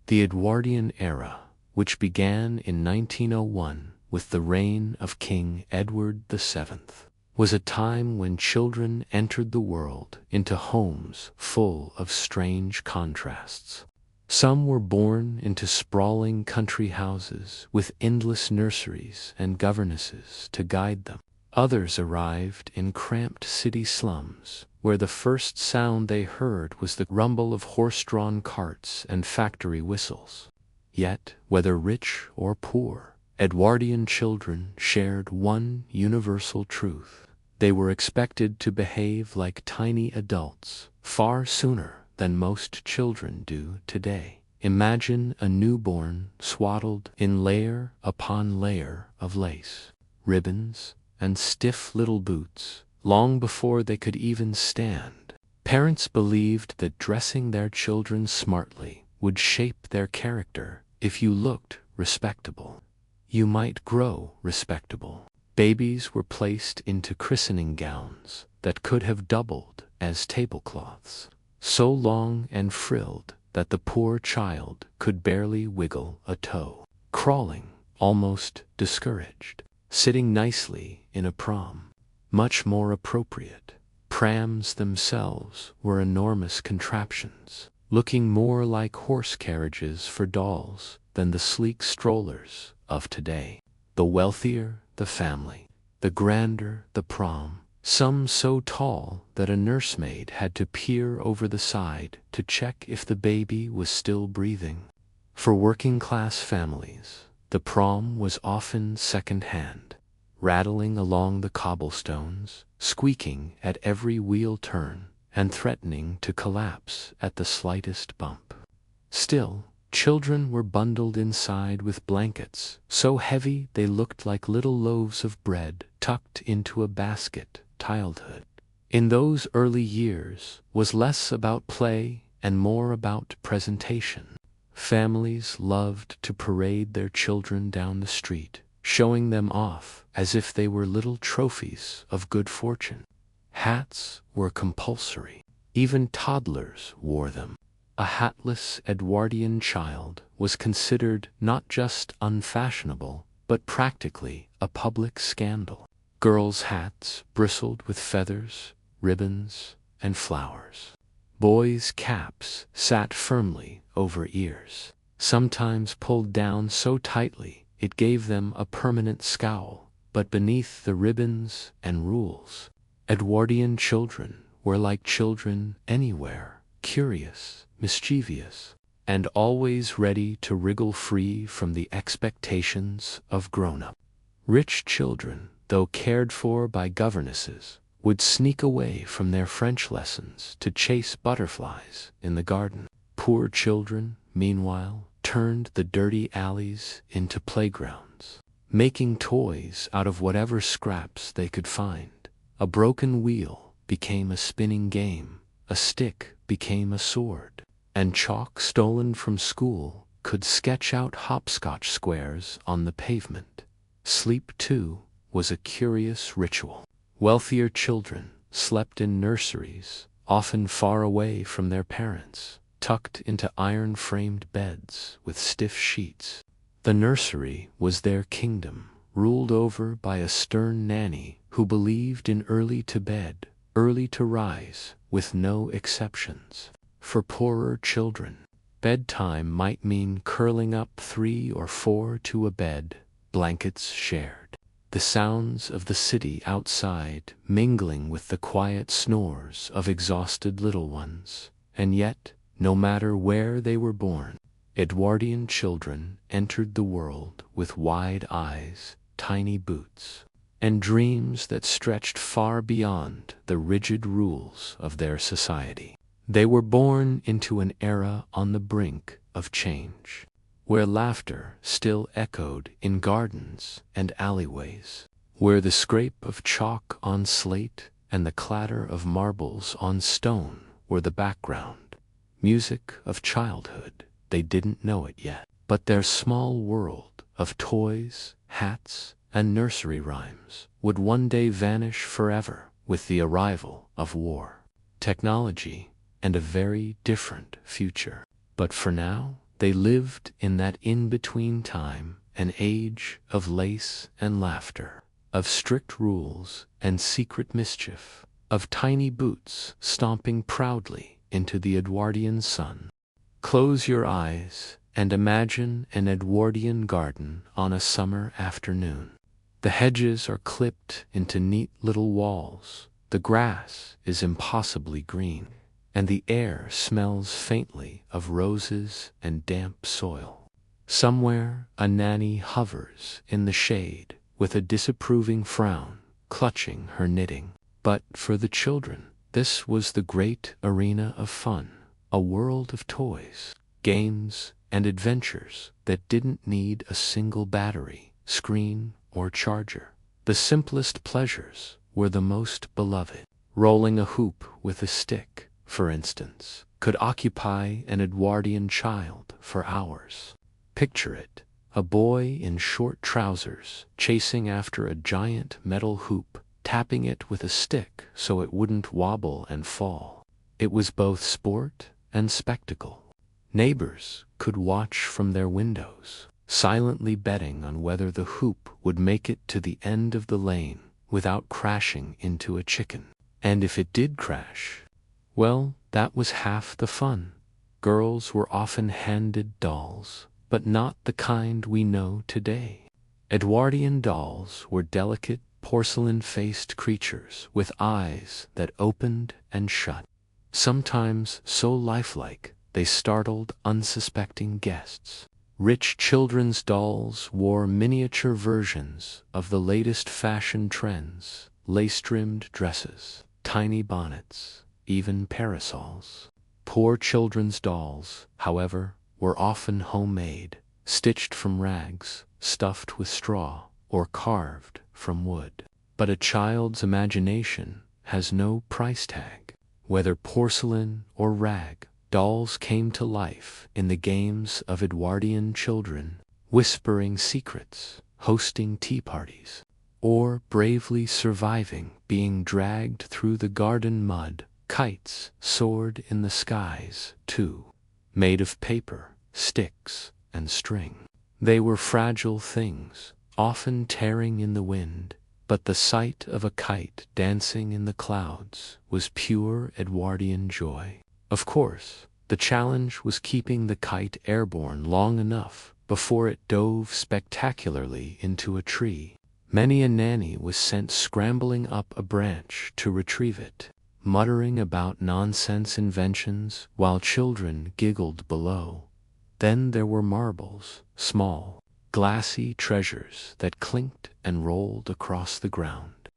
The Edwardian Era, which began in 1901 with the reign of King Edward VII, was a time when children entered the world into homes full of strange contrasts. Some were born into sprawling country houses with endless nurseries and governesses to guide them. Others arrived in cramped city slums, where the first sound they heard was the rumble of horse-drawn carts and factory whistles. Yet, whether rich or poor, Edwardian children shared one universal truth. They were expected to behave like tiny adults far sooner than most children do today. Imagine a newborn swaddled in layer upon layer of lace, ribbons, and stiff little boots, long before they could even stand. Parents believed that dressing their children smartly would shape their character. If you looked respectable, you might grow respectable. Babies were placed into christening gowns that could have doubled as tablecloths, so long and frilled that the poor child could barely wiggle a toe, crawling, almost discouraged. Sitting nicely in a pram, much more appropriate. Prams themselves were enormous contraptions, looking more like horse carriages for dolls than the sleek strollers of today. The wealthier the family, the grander the pram, some so tall that a nursemaid had to peer over the side to check if the baby was still breathing. For working-class families, the pram was often second-hand, rattling along the cobblestones, squeaking at every wheel turn, and threatening to collapse at the slightest bump. Still, children were bundled inside with blankets, so heavy they looked like little loaves of bread tucked into a basket. Childhood, in those early years, was less about play and more about presentation. Families loved to parade their children down the street, showing them off as if they were little trophies of good fortune. Hats were compulsory. Even toddlers wore them. A hatless Edwardian child was considered not just unfashionable, but practically a public scandal. Girls' hats bristled with feathers, ribbons, and flowers. Boys' caps sat firmly over ears, sometimes pulled down so tightly it gave them a permanent scowl. But beneath the ribbons and rules, Edwardian children were like children anywhere, curious, mischievous, and always ready to wriggle free from the expectations of grown-up. Rich children, though cared for by governesses, would sneak away from their French lessons to chase butterflies in the garden. Poor children, meanwhile, turned the dirty alleys into playgrounds, making toys out of whatever scraps they could find. A broken wheel became a spinning game, a stick became a sword, and chalk stolen from school could sketch out hopscotch squares on the pavement. Sleep, too, was a curious ritual. Wealthier children slept in nurseries, often far away from their parents, tucked into iron-framed beds with stiff sheets. The nursery was their kingdom, ruled over by a stern nanny who believed in early to bed, early to rise, with no exceptions. For poorer children, bedtime might mean curling up 3 or 4 to a bed, blankets shared. The sounds of the city outside mingling with the quiet snores of exhausted little ones. And yet, no matter where they were born, Edwardian children entered the world with wide eyes, tiny boots, and dreams that stretched far beyond the rigid rules of their society. They were born into an era on the brink of change, where laughter still echoed in gardens and alleyways, where the scrape of chalk on slate and the clatter of marbles on stone were the background music of childhood. They didn't know it yet, but their small world of toys, hats, and nursery rhymes would one day vanish forever with the arrival of war, technology, and a very different future. But for now, They lived in that in-between time, an age of lace and laughter, of strict rules and secret mischief, of tiny boots stomping proudly into the Edwardian sun. Close your eyes and imagine an Edwardian garden on a summer afternoon. The hedges are clipped into neat little walls, the grass is impossibly green, and the air smells faintly of roses and damp soil. Somewhere a nanny hovers in the shade with a disapproving frown, clutching her knitting. But for the children, this was the great arena of fun, a world of toys, games, and adventures that didn't need a single battery, screen, or charger. The simplest pleasures were the most beloved. Rolling a hoop with a stick, for instance, could occupy an Edwardian child for hours. Picture it, a boy in short trousers chasing after a giant metal hoop, tapping it with a stick so it wouldn't wobble and fall. It was both sport and spectacle. Neighbors could watch from their windows, silently betting on whether the hoop would make it to the end of the lane without crashing into a chicken. And if it did crash, well, that was half the fun. Girls were often handed dolls, but not the kind we know today. Edwardian dolls were delicate, porcelain-faced creatures with eyes that opened and shut, sometimes so lifelike they startled unsuspecting guests. Rich children's dolls wore miniature versions of the latest fashion trends, lace-trimmed dresses, tiny bonnets, even parasols. Poor children's dolls, however, were often homemade, stitched from rags, stuffed with straw, or carved from wood. But a child's imagination has no price tag. Whether porcelain or rag, dolls came to life in the games of Edwardian children, whispering secrets, hosting tea parties, or bravely surviving being dragged through the garden mud. Kites soared in the skies, too, made of paper, sticks, and string. They were fragile things, often tearing in the wind, but the sight of a kite dancing in the clouds was pure Edwardian joy. Of course, the challenge was keeping the kite airborne long enough before it dove spectacularly into a tree. Many a nanny was sent scrambling up a branch to retrieve it, muttering about nonsense inventions while children giggled below. Then there were marbles, small, glassy treasures that clinked and rolled across the ground.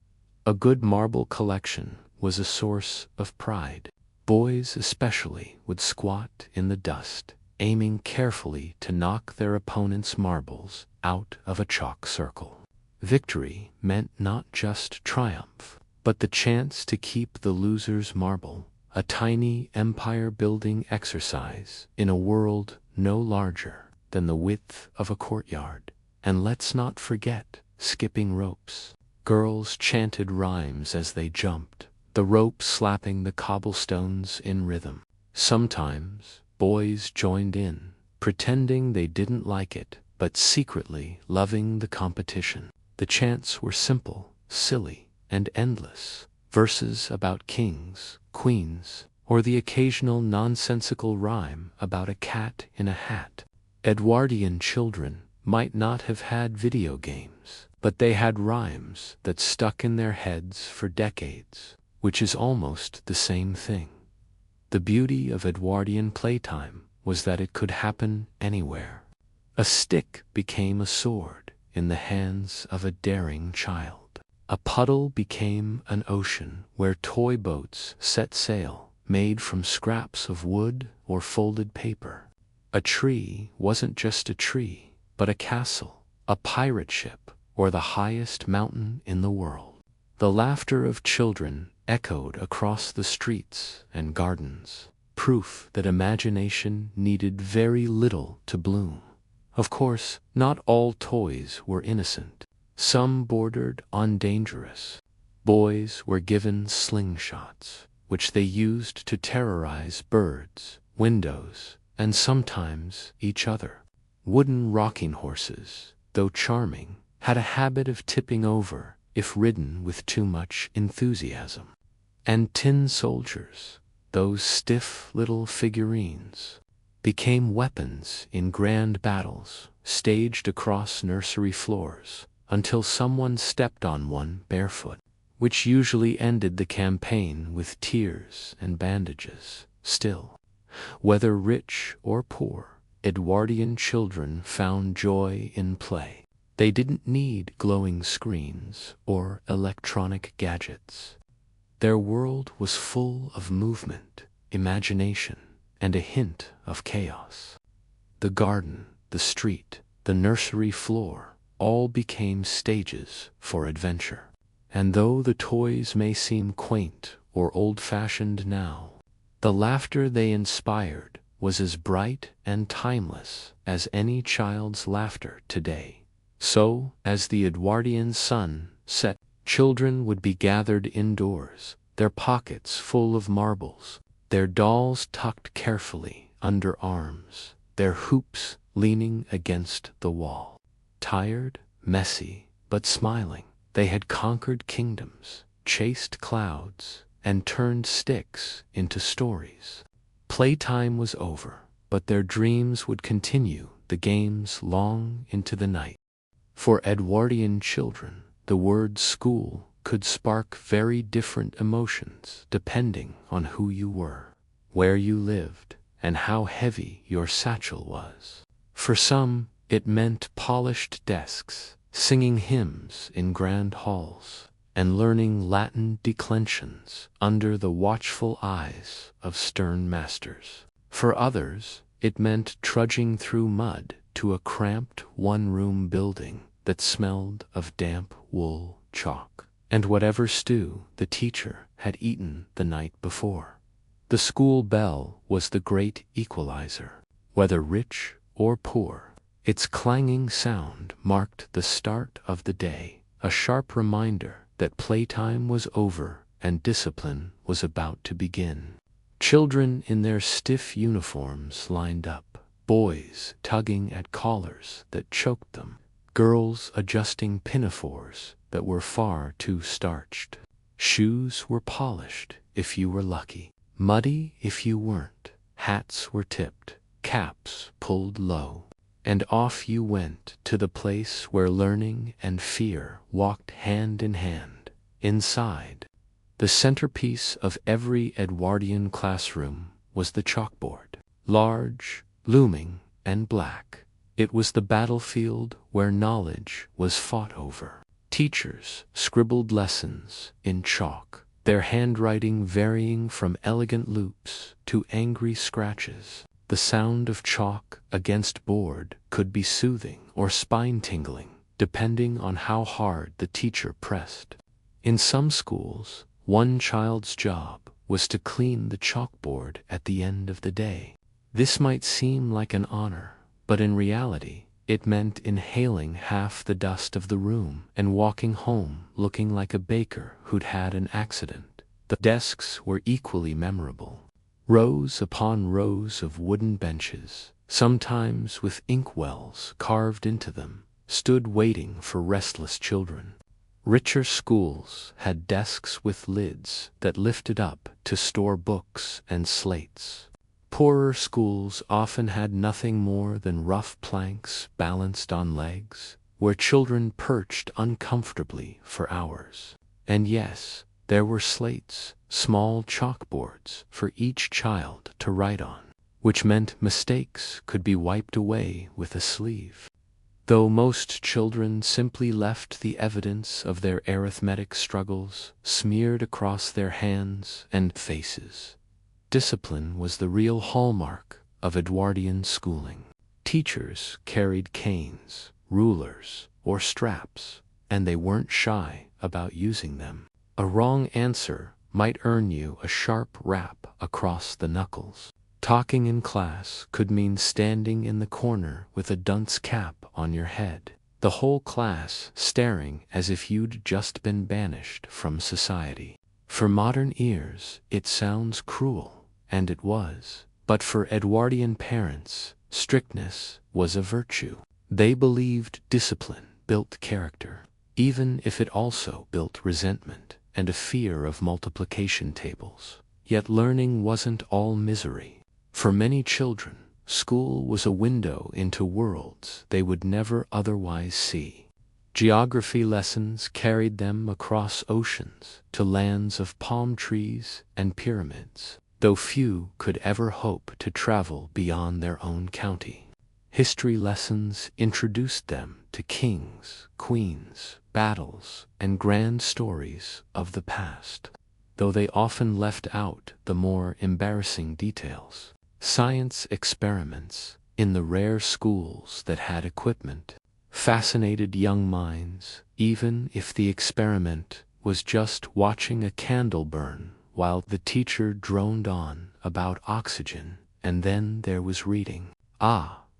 A good marble collection was a source of pride. Boys especially would squat in the dust, aiming carefully to knock their opponent's marbles out of a chalk circle. Victory meant not just triumph, but the chance to keep the loser's marble, a tiny empire-building exercise in a world no larger than the width of a courtyard. And let's not forget skipping ropes. Girls chanted rhymes as they jumped, the rope slapping the cobblestones in rhythm. Sometimes boys joined in, pretending they didn't like it, but secretly loving the competition. The chants were simple, silly, and endless. Verses about kings, queens, or the occasional nonsensical rhyme about a cat in a hat. Edwardian children might not have had video games, but they had rhymes that stuck in their heads for decades, which is almost the same thing. The beauty of Edwardian playtime was that it could happen anywhere. A stick became a sword in the hands of a daring child. A puddle became an ocean where toy boats set sail, made from scraps of wood or folded paper. A tree wasn't just a tree, but a castle, a pirate ship, or the highest mountain in the world. The laughter of children echoed across the streets and gardens, proof that imagination needed very little to bloom. Of course, not all toys were innocent. Some bordered on dangerous. Boys were given slingshots, which they used to terrorize birds, windows, and sometimes each other. Wooden rocking horses, though charming, had a habit of tipping over if ridden with too much enthusiasm. And tin soldiers, those stiff little figurines, became weapons in grand battles staged across nursery floors until someone stepped on one barefoot, which usually ended the campaign with tears and bandages. Still, whether rich or poor, Edwardian children found joy in play. They didn't need glowing screens or electronic gadgets. Their world was full of movement, imagination, and a hint of chaos. The garden, the street, the nursery floor, all became stages for adventure. And though the toys may seem quaint or old-fashioned now, the laughter they inspired was as bright and timeless as any child's laughter today. So, as the Edwardian sun set, children would be gathered indoors, their pockets full of marbles, their dolls tucked carefully under arms, their hoops leaning against the wall. Tired, messy, but smiling, they had conquered kingdoms, chased clouds, and turned sticks into stories. Playtime was over, but their dreams would continue the games long into the night. For Edwardian children, the word school could spark very different emotions depending on who you were, where you lived, and how heavy your satchel was. For some, it meant polished desks, singing hymns in grand halls, and learning Latin declensions under the watchful eyes of stern masters. For others, it meant trudging through mud to a cramped one-room building that smelled of damp wool chalk, and whatever stew the teacher had eaten the night before. The school bell was the great equalizer. Whether rich or poor, its clanging sound marked the start of the day, a sharp reminder that playtime was over and discipline was about to begin. Children in their stiff uniforms lined up, boys tugging at collars that choked them, girls adjusting pinafores that were far too starched. Shoes were polished if you were lucky, muddy if you weren't. Hats were tipped, caps pulled low, and off you went to the place where learning and fear walked hand in hand. Inside, the centerpiece of every Edwardian classroom was the chalkboard. Large, looming, and black, it was the battlefield where knowledge was fought over. Teachers scribbled lessons in chalk, their handwriting varying from elegant loops to angry scratches. The sound of chalk against board could be soothing or spine-tingling, depending on how hard the teacher pressed. In some schools, one child's job was to clean the chalkboard at the end of the day. This might seem like an honor, but in reality, it meant inhaling half the dust of the room and walking home looking like a baker who'd had an accident. The desks were equally memorable. Rows upon rows of wooden benches, sometimes with inkwells carved into them, stood waiting for restless children. Richer schools had desks with lids that lifted up to store books and slates. Poorer schools often had nothing more than rough planks balanced on legs, where children perched uncomfortably for hours. And yes, there were slates, small chalkboards for each child to write on, which meant mistakes could be wiped away with a sleeve. Though most children simply left the evidence of their arithmetic struggles smeared across their hands and faces, discipline was the real hallmark of Edwardian schooling. Teachers carried canes, rulers, or straps, and they weren't shy about using them. A wrong answer might earn you a sharp rap across the knuckles. Talking in class could mean standing in the corner with a dunce cap on your head, the whole class staring as if you'd just been banished from society. For modern ears, it sounds cruel, and it was, But for Edwardian parents, strictness was a virtue. They believed discipline built character, even if it also built resentment and a fear of multiplication tables. Yet learning wasn't all misery. For many children, school was a window into worlds they would never otherwise see. Geography lessons carried them across oceans to lands of palm trees and pyramids, though few could ever hope to travel beyond their own county. History lessons introduced them to kings, queens, battles, and grand stories of the past, though they often left out the more embarrassing details. Science experiments, in the rare schools that had equipment, fascinated young minds, even if the experiment was just watching a candle burn while the teacher droned on about oxygen. And then there was reading.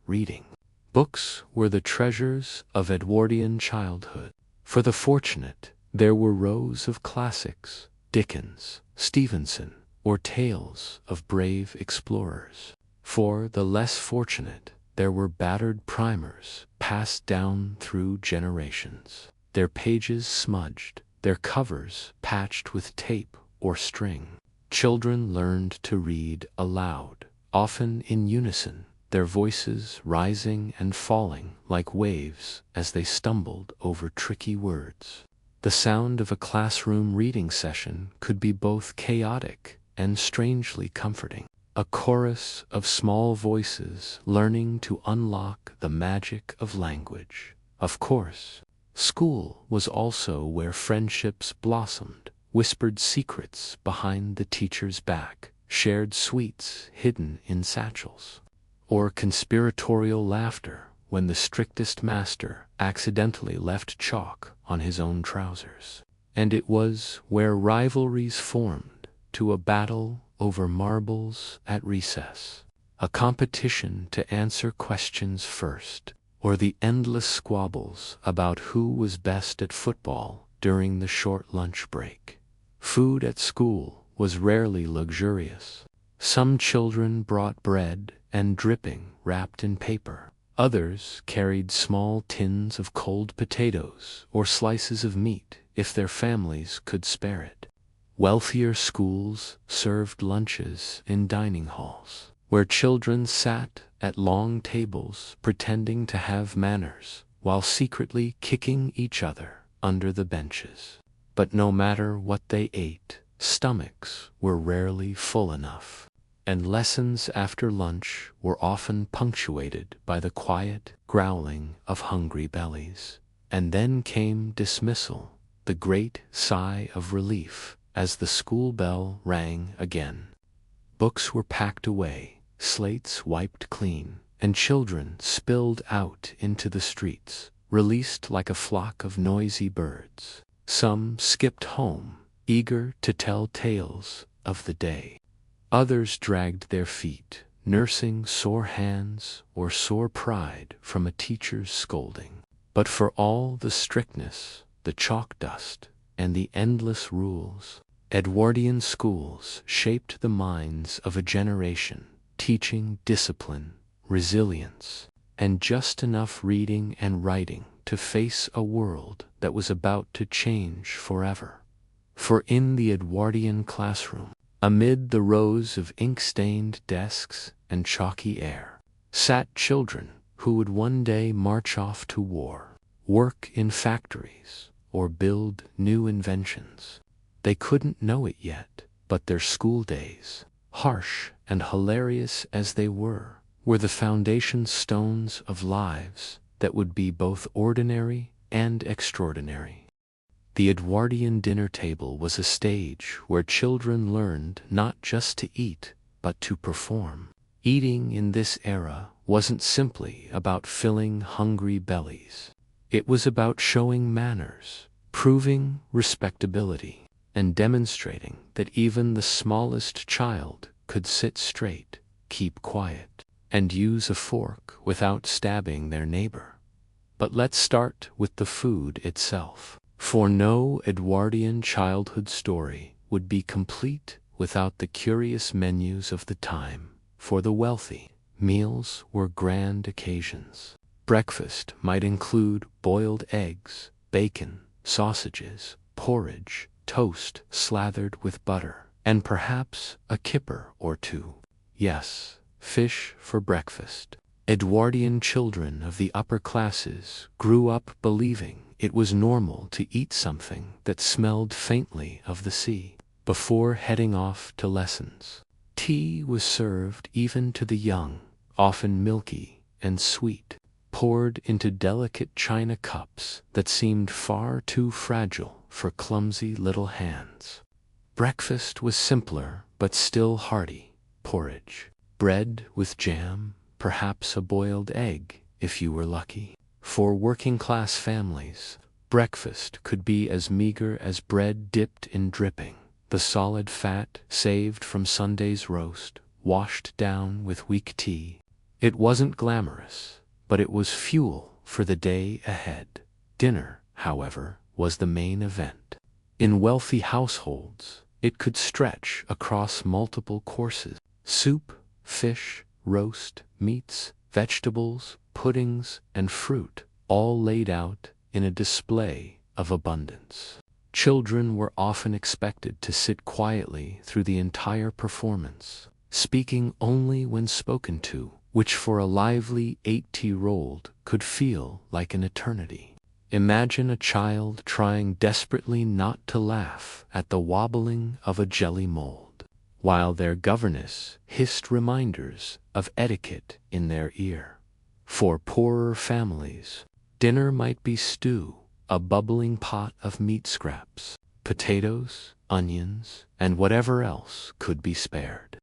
Reading. Books were the treasures of Edwardian childhood. For the fortunate, there were rows of classics, Dickens, Stevenson, or tales of brave explorers. For the less fortunate, there were battered primers passed down through generations, their pages smudged, their covers patched with tape or string. Children learned to read aloud, often in unison, their voices rising and falling like waves as they stumbled over tricky words. The sound of a classroom reading session could be both chaotic and strangely comforting. A chorus of small voices learning to unlock the magic of language. Of course, school was also where friendships blossomed, whispered secrets behind the teacher's back, shared sweets hidden in satchels, or conspiratorial laughter when the strictest master accidentally left chalk on his own trousers. And it was where rivalries formed to a battle over marbles at recess, a competition to answer questions first, or the endless squabbles about who was best at football during the short lunch break. Food at school was rarely luxurious. Some children brought bread and dripping wrapped in paper. Others carried small tins of cold potatoes or slices of meat if their families could spare it. Wealthier schools served lunches in dining halls, where children sat at long tables pretending to have manners while secretly kicking each other under the benches. But no matter what they ate, stomachs were rarely full enough, and lessons after lunch were often punctuated by the quiet growling of hungry bellies. And then came dismissal, the great sigh of relief as the school bell rang again. Books were packed away, slates wiped clean, and children spilled out into the streets, released like a flock of noisy birds. Some skipped home, eager to tell tales of the day. Others dragged their feet, nursing sore hands or sore pride from a teacher's scolding. But for all the strictness, the chalk dust, and the endless rules, Edwardian schools shaped the minds of a generation, teaching discipline, resilience, and just enough reading and writing to face a world that was about to change forever. For in the Edwardian classroom, amid the rows of ink-stained desks and chalky air, sat children who would one day march off to war, work in factories, or build new inventions. They couldn't know it yet, but their school days, harsh and hilarious as they were the foundation stones of lives that would be both ordinary and extraordinary. The Edwardian dinner table was a stage where children learned not just to eat, but to perform. Eating in this era wasn't simply about filling hungry bellies. It was about showing manners, proving respectability, and demonstrating that even the smallest child could sit straight, keep quiet, and use a fork without stabbing their neighbor. But let's start with the food itself. For no Edwardian childhood story would be complete without the curious menus of the time. for the wealthy. Meals were grand occasions. Breakfast might include boiled eggs, bacon, sausages, porridge, toast slathered with butter, and perhaps a kipper or two. Yes, fish for breakfast. Edwardian children of the upper classes grew up believing it was normal to eat something that smelled faintly of the sea before heading off to lessons. Tea was served even to the young, often milky and sweet, poured into delicate china cups that seemed far too fragile for clumsy little hands. Breakfast was simpler but still hearty. Porridge, bread with jam, perhaps a boiled egg if you were lucky. For working-class families, breakfast could be as meager as bread dipped in dripping, the solid fat saved from Sunday's roast, washed down with weak tea. It wasn't glamorous, but it was fuel for the day ahead. Dinner, however, was the main event. In wealthy households, it could stretch across multiple courses. Soup, fish, roast, meats, vegetables, puddings, and fruit, all laid out in a display of abundance. Children were often expected to sit quietly through the entire performance, speaking only when spoken to, which for a lively 8-year-old could feel like an eternity. Imagine a child trying desperately not to laugh at the wobbling of a jelly mold, while their governess hissed reminders of etiquette in their ear. For poorer families, dinner might be stew, a bubbling pot of meat scraps, potatoes, onions, and whatever else could be spared.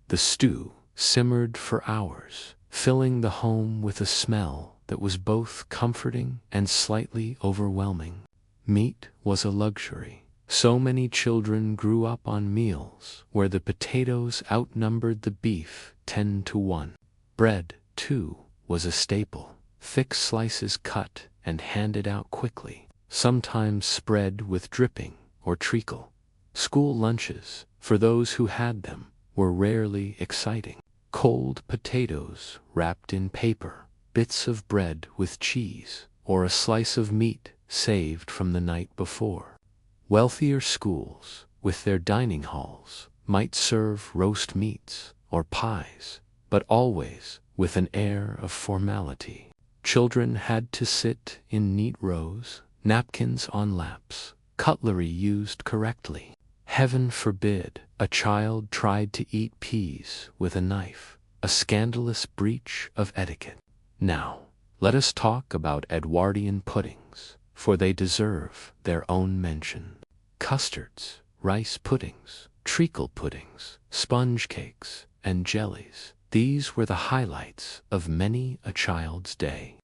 The stew simmered for hours, filling the home with a smell that was both comforting and slightly overwhelming. Meat was a luxury. So many children grew up on meals where the potatoes outnumbered the beef 10-1. Bread, too, was a staple, thick slices cut and handed out quickly, sometimes spread with dripping or treacle. School lunches, for those who had them, were rarely exciting. Cold potatoes wrapped in paper, bits of bread with cheese, or a slice of meat saved from the night before. Wealthier schools, with their dining halls, might serve roast meats or pies, but always with an air of formality. Children had to sit in neat rows, napkins on laps, cutlery used correctly. Heaven forbid a child tried to eat peas with a knife, a scandalous breach of etiquette. Now, let us talk about Edwardian puddings, for they deserve their own mention. Custards, rice puddings, treacle puddings, sponge cakes, and jellies. These were the highlights of many a child's day.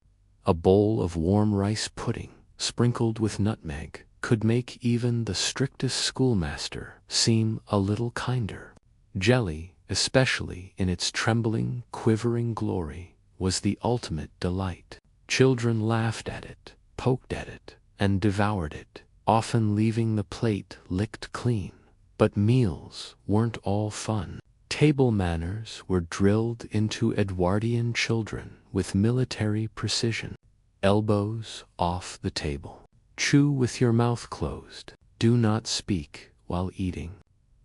A bowl of warm rice pudding, sprinkled with nutmeg, could make even the strictest schoolmaster seem a little kinder. Jelly, especially in its trembling, quivering glory, was the ultimate delight. Children laughed at it, poked at it, and devoured it, often leaving the plate licked clean. But meals weren't all fun. Table manners were drilled into Edwardian children with military precision. Elbows off the table. Chew with your mouth closed. Do not speak while eating.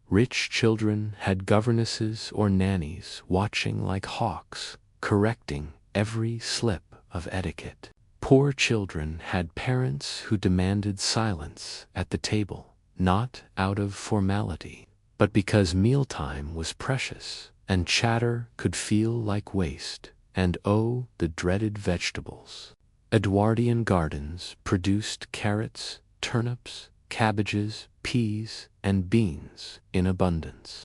Rich children had governesses or nannies watching like hawks, correcting every slip of etiquette. Poor children had parents who demanded silence at the table, not out of formality, but because mealtime was precious, and chatter could feel like waste, and oh, the dreaded vegetables. Edwardian gardens produced carrots, turnips, cabbages, peas, and beans in abundance.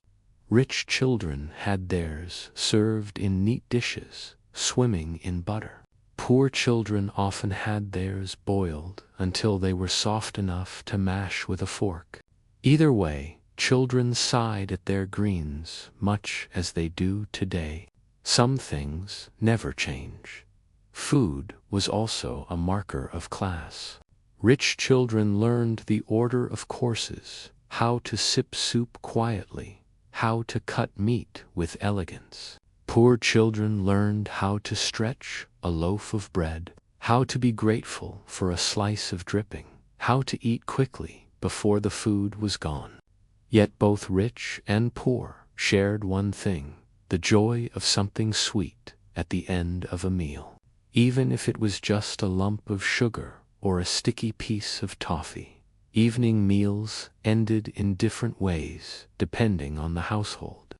Rich children had theirs served in neat dishes, swimming in butter. Poor children often had theirs boiled until they were soft enough to mash with a fork. Either way, children sighed at their greens much as they do today. Some things never change. Food was also a marker of class. Rich children learned the order of courses, how to sip soup quietly, how to cut meat with elegance. Poor children learned how to stretch a loaf of bread, how to be grateful for a slice of dripping, how to eat quickly before the food was gone. Yet both rich and poor shared one thing: the joy of something sweet at the end of a meal. Even if it was just a lump of sugar or a sticky piece of toffee. Evening meals ended in different ways depending on the household.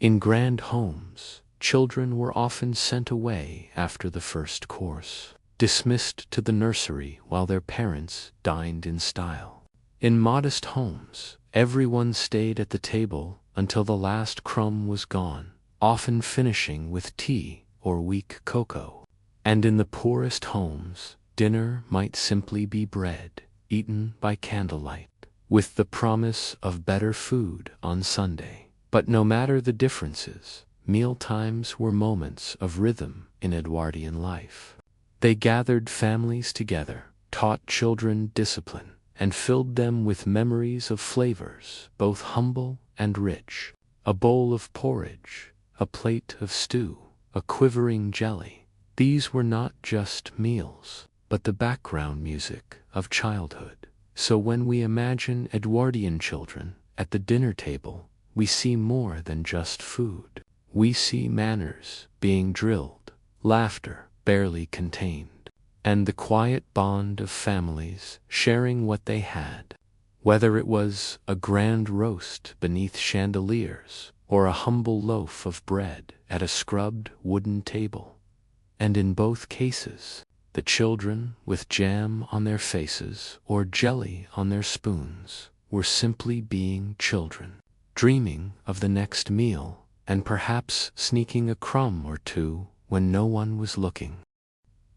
In grand homes, children were often sent away after the first course, dismissed to the nursery while their parents dined in style. In modest homes, everyone stayed at the table until the last crumb was gone, often finishing with tea or weak cocoa. And in the poorest homes, dinner might simply be bread, eaten by candlelight, with the promise of better food on Sunday. But no matter the differences, mealtimes were moments of rhythm in Edwardian life. They gathered families together, taught children discipline, and filled them with memories of flavors, both humble and rich. A bowl of porridge, a plate of stew, a quivering jelly. These were not just meals, but the background music of childhood. So when we imagine Edwardian children at the dinner table, we see more than just food. We see manners being drilled, laughter barely contained, and the quiet bond of families sharing what they had. Whether it was a grand roast beneath chandeliers or a humble loaf of bread at a scrubbed wooden table. And in both cases, the children, with jam on their faces or jelly on their spoons, were simply being children, dreaming of the next meal and perhaps sneaking a crumb or two when no one was looking.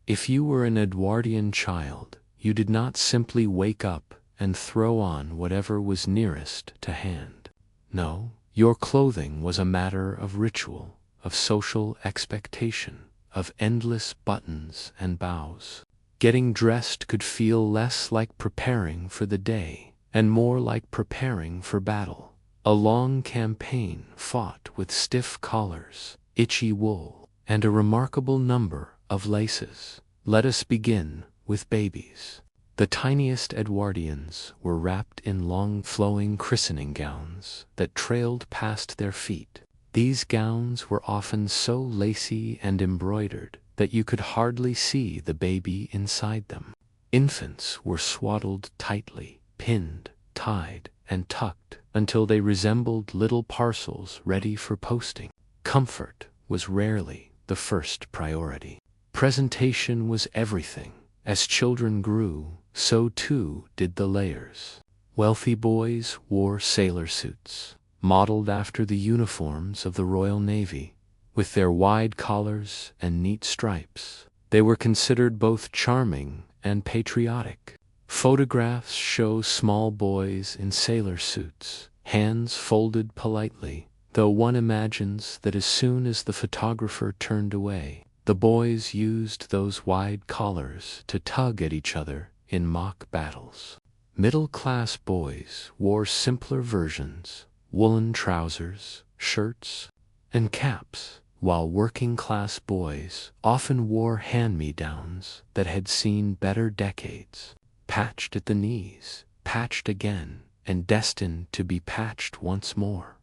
If you were an Edwardian child, you did not simply wake up and throw on whatever was nearest to hand. No, your clothing was a matter of ritual, of social expectation, of endless buttons and bows. Getting dressed could feel less like preparing for the day and more like preparing for battle. A long campaign fought with stiff collars, itchy wool, and a remarkable number of laces. Let us begin with babies. The tiniest Edwardians were wrapped in long flowing christening gowns that trailed past their feet. These gowns were often so lacy and embroidered that you could hardly see the baby inside them. Infants were swaddled tightly, pinned, tied, and tucked until they resembled little parcels ready for posting. Comfort was rarely the first priority. Presentation was everything. As children grew, so too did the layers. Wealthy boys wore sailor suits, modeled after the uniforms of the Royal Navy, with their wide collars and neat stripes. They were considered both charming and patriotic. Photographs show small boys in sailor suits, hands folded politely, though one imagines that as soon as the photographer turned away, the boys used those wide collars to tug at each other in mock battles. Middle-class boys wore simpler versions, woolen trousers, shirts, and caps, while working-class boys often wore hand-me-downs that had seen better decades, patched at the knees, patched again, and destined to be patched once more.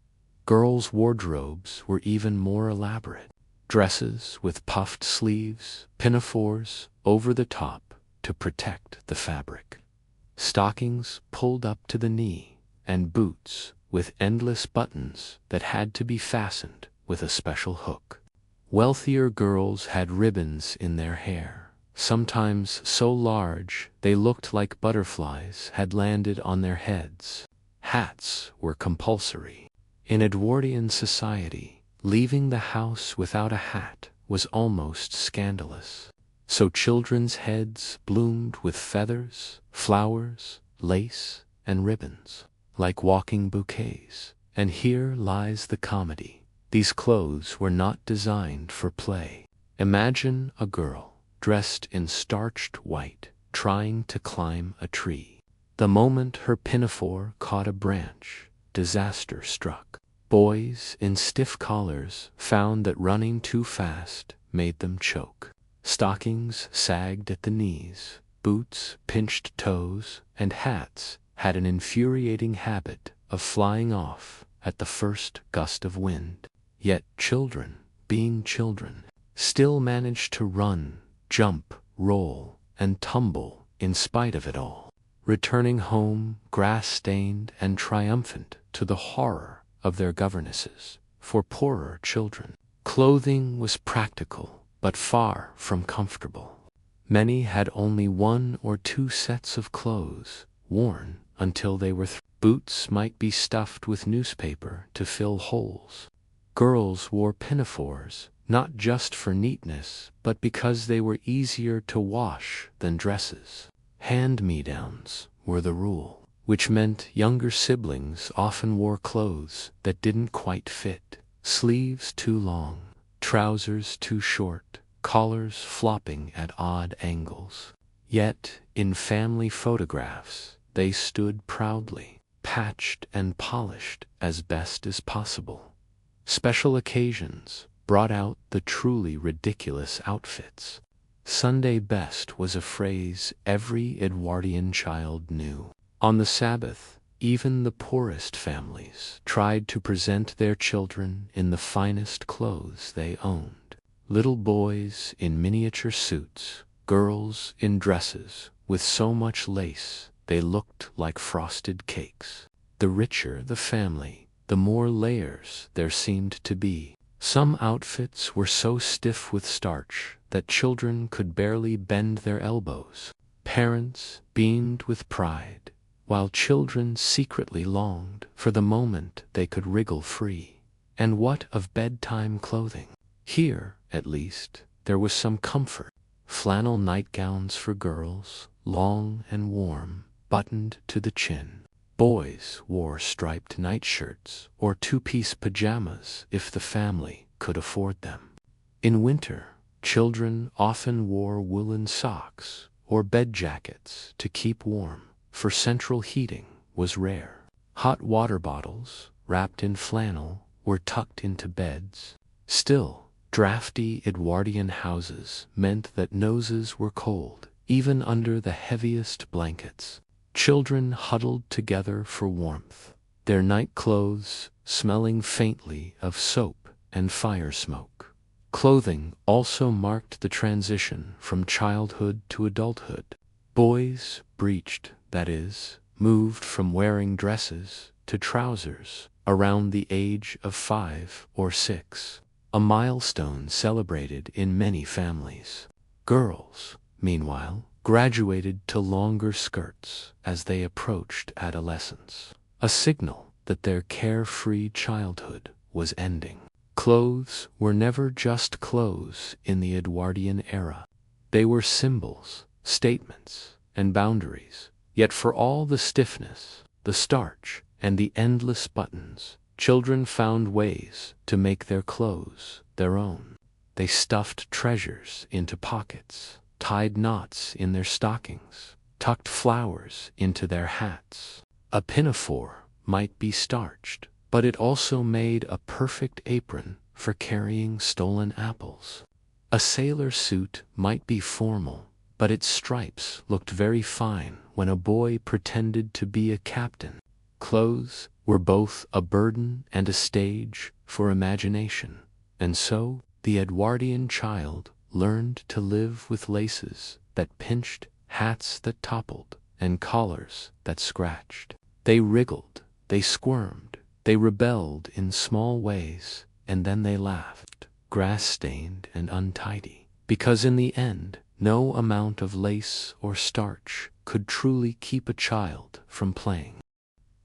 Girls' wardrobes were even more elaborate. Dresses with puffed sleeves, pinafores over the top to protect the fabric. Stockings pulled up to the knee, and boots with endless buttons that had to be fastened with a special hook. Wealthier girls had ribbons in their hair, sometimes so large they looked like butterflies had landed on their heads. Hats were compulsory. In Edwardian society, leaving the house without a hat was almost scandalous. So children's heads bloomed with feathers, flowers, lace, and ribbons, like walking bouquets. And here lies the comedy. These clothes were not designed for play. Imagine a girl, dressed in starched white, trying to climb a tree. The moment her pinafore caught a branch, disaster struck. Boys in stiff collars found that running too fast made them choke. Stockings sagged at the knees, boots pinched toes, and hats had an infuriating habit of flying off at the first gust of wind. Yet children, being children, still managed to run, jump, roll, and tumble in spite of it all, returning home grass-stained and triumphant to the horror of their governesses. For poorer children, clothing was practical but far from comfortable. Many had only 1 or 2 sets of clothes, worn until they were boots might be stuffed with newspaper to fill holes. Girls wore pinafores, not just for neatness, but because they were easier to wash than dresses. Hand-me-downs were the rule, which meant younger siblings often wore clothes that didn't quite fit, sleeves too long, trousers too short, collars flopping at odd angles. Yet, in family photographs, they stood proudly, patched and polished as best as possible. Special occasions brought out the truly ridiculous outfits. Sunday best was a phrase every Edwardian child knew. On the Sabbath, even the poorest families tried to present their children in the finest clothes they owned. Little boys in miniature suits, girls in dresses with so much lace they looked like frosted cakes. The richer the family, the more layers there seemed to be. Some outfits were so stiff with starch that children could barely bend their elbows. Parents beamed with pride, while children secretly longed for the moment they could wriggle free. And what of bedtime clothing? Here, at least, there was some comfort. Flannel nightgowns for girls, long and warm, buttoned to the chin. Boys wore striped nightshirts or 2-piece pajamas if the family could afford them. In winter, children often wore woolen socks or bed jackets to keep warm, for central heating was rare. Hot water bottles, wrapped in flannel, were tucked into beds. Still, drafty Edwardian houses meant that noses were cold, even under the heaviest blankets. Children huddled together for warmth, their night clothes smelling faintly of soap and fire smoke. Clothing also marked the transition from childhood to adulthood. Boys breached, that is, moved from wearing dresses to trousers around the age of 5 or 6, a milestone celebrated in many families. Girls, meanwhile, graduated to longer skirts as they approached adolescence, a signal that their carefree childhood was ending. Clothes were never just clothes in the Edwardian era. They were symbols, statements, and boundaries. Yet for all the stiffness, the starch, and the endless buttons, children found ways to make their clothes their own. They stuffed treasures into pockets, tied knots in their stockings, tucked flowers into their hats. A pinafore might be starched, but it also made a perfect apron for carrying stolen apples. A sailor suit might be formal, but its stripes looked very fine when a boy pretended to be a captain. Clothes were both a burden and a stage for imagination, and so the Edwardian child learned to live with laces that pinched, hats that toppled, and collars that scratched. They wriggled, they squirmed, they rebelled in small ways, and then they laughed, grass-stained and untidy, because in the end, no amount of lace or starch could truly keep a child from playing.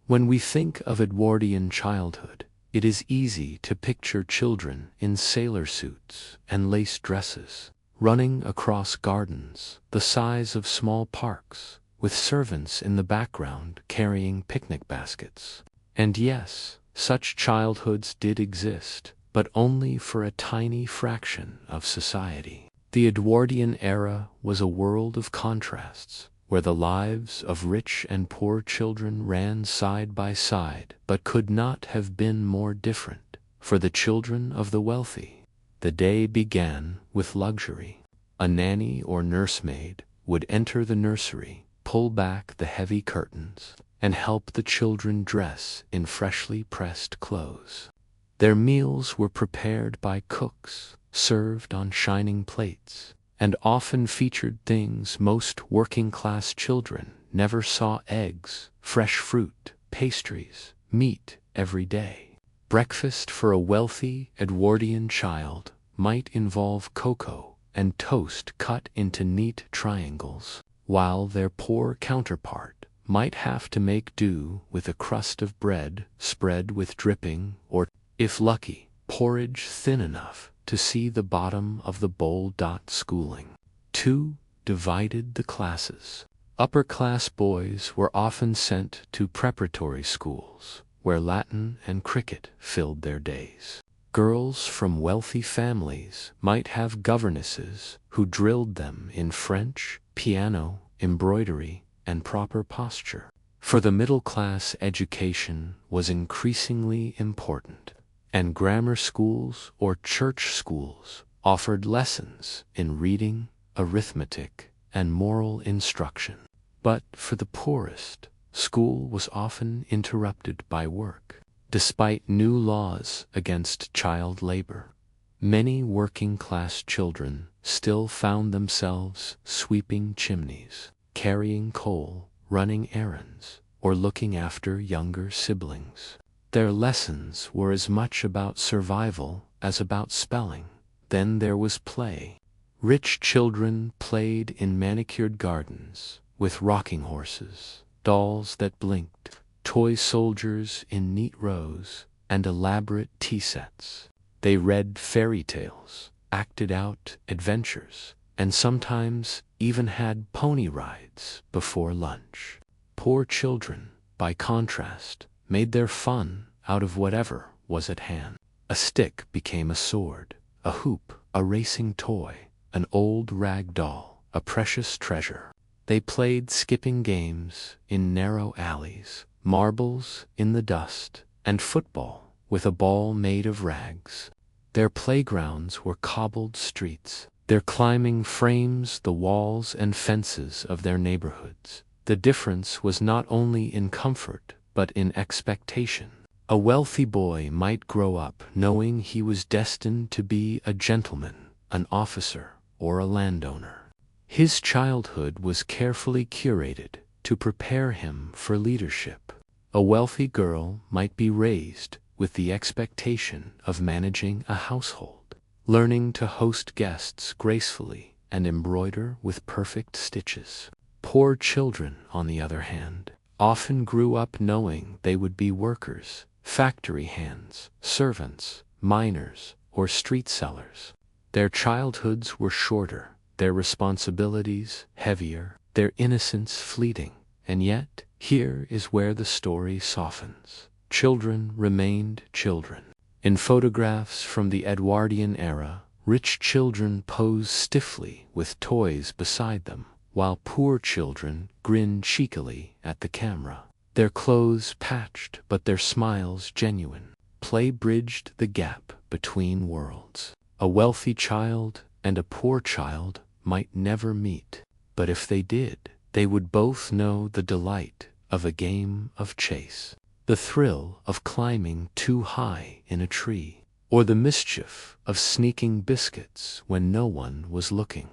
When we think of Edwardian childhood, it is easy to picture children in sailor suits and lace dresses, running across gardens the size of small parks, with servants in the background carrying picnic baskets. And yes, such childhoods did exist, but only for a tiny fraction of society. The Edwardian era was a world of contrasts, where the lives of rich and poor children ran side by side, but could not have been more different. For the children of the wealthy, the day began with luxury. A nanny or nursemaid would enter the nursery, pull back the heavy curtains, and help the children dress in freshly pressed clothes. Their meals were prepared by cooks, served on shining plates, and often featured things most working-class children never saw: eggs, fresh fruit, pastries, meat every day. Breakfast for a wealthy Edwardian child might involve cocoa and toast cut into neat triangles, while their poor counterpart might have to make do with a crust of bread spread with dripping or, if lucky, porridge thin enough to see the bottom of the bowl. Schooling, too, divided the classes. Upper-class boys were often sent to preparatory schools, where Latin and cricket filled their days. Girls from wealthy families might have governesses who drilled them in French, piano, embroidery, and proper posture. For the middle class, education was increasingly important, and grammar schools or church schools offered lessons in reading, arithmetic, and moral instruction. But for the poorest, school was often interrupted by work. Despite new laws against child labor, many working-class children still found themselves sweeping chimneys, carrying coal, running errands, or looking after younger siblings. Their lessons were as much about survival as about spelling. Then there was play. Rich children played in manicured gardens, with rocking horses, dolls that blinked, toy soldiers in neat rows, and elaborate tea sets. They read fairy tales, acted out adventures, and sometimes even had pony rides before lunch. Poor children, by contrast, made their fun out of whatever was at hand. A stick became a sword, a hoop a racing toy, an old rag doll a precious treasure. They played skipping games in narrow alleys, marbles in the dust, and football with a ball made of rags. Their playgrounds were cobbled streets, their climbing frames the walls and fences of their neighborhoods. The difference was not only in comfort, but in expectation. A wealthy boy might grow up knowing he was destined to be a gentleman, an officer, or a landowner. His childhood was carefully curated to prepare him for leadership. A wealthy girl might be raised with the expectation of managing a household, learning to host guests gracefully and embroider with perfect stitches. Poor children, on the other hand, often grew up knowing they would be workers, factory hands, servants, miners, or street sellers. Their childhoods were shorter, their responsibilities heavier, their innocence fleeting, and yet, here is where the story softens. Children remained children. In photographs from the Edwardian era, rich children posed stiffly with toys beside them, while poor children grinned cheekily at the camera. Their clothes patched, but their smiles genuine. Play bridged the gap between worlds. A wealthy child and a poor child might never meet, but if they did, they would both know the delight of a game of chase, the thrill of climbing too high in a tree, or the mischief of sneaking biscuits when no one was looking.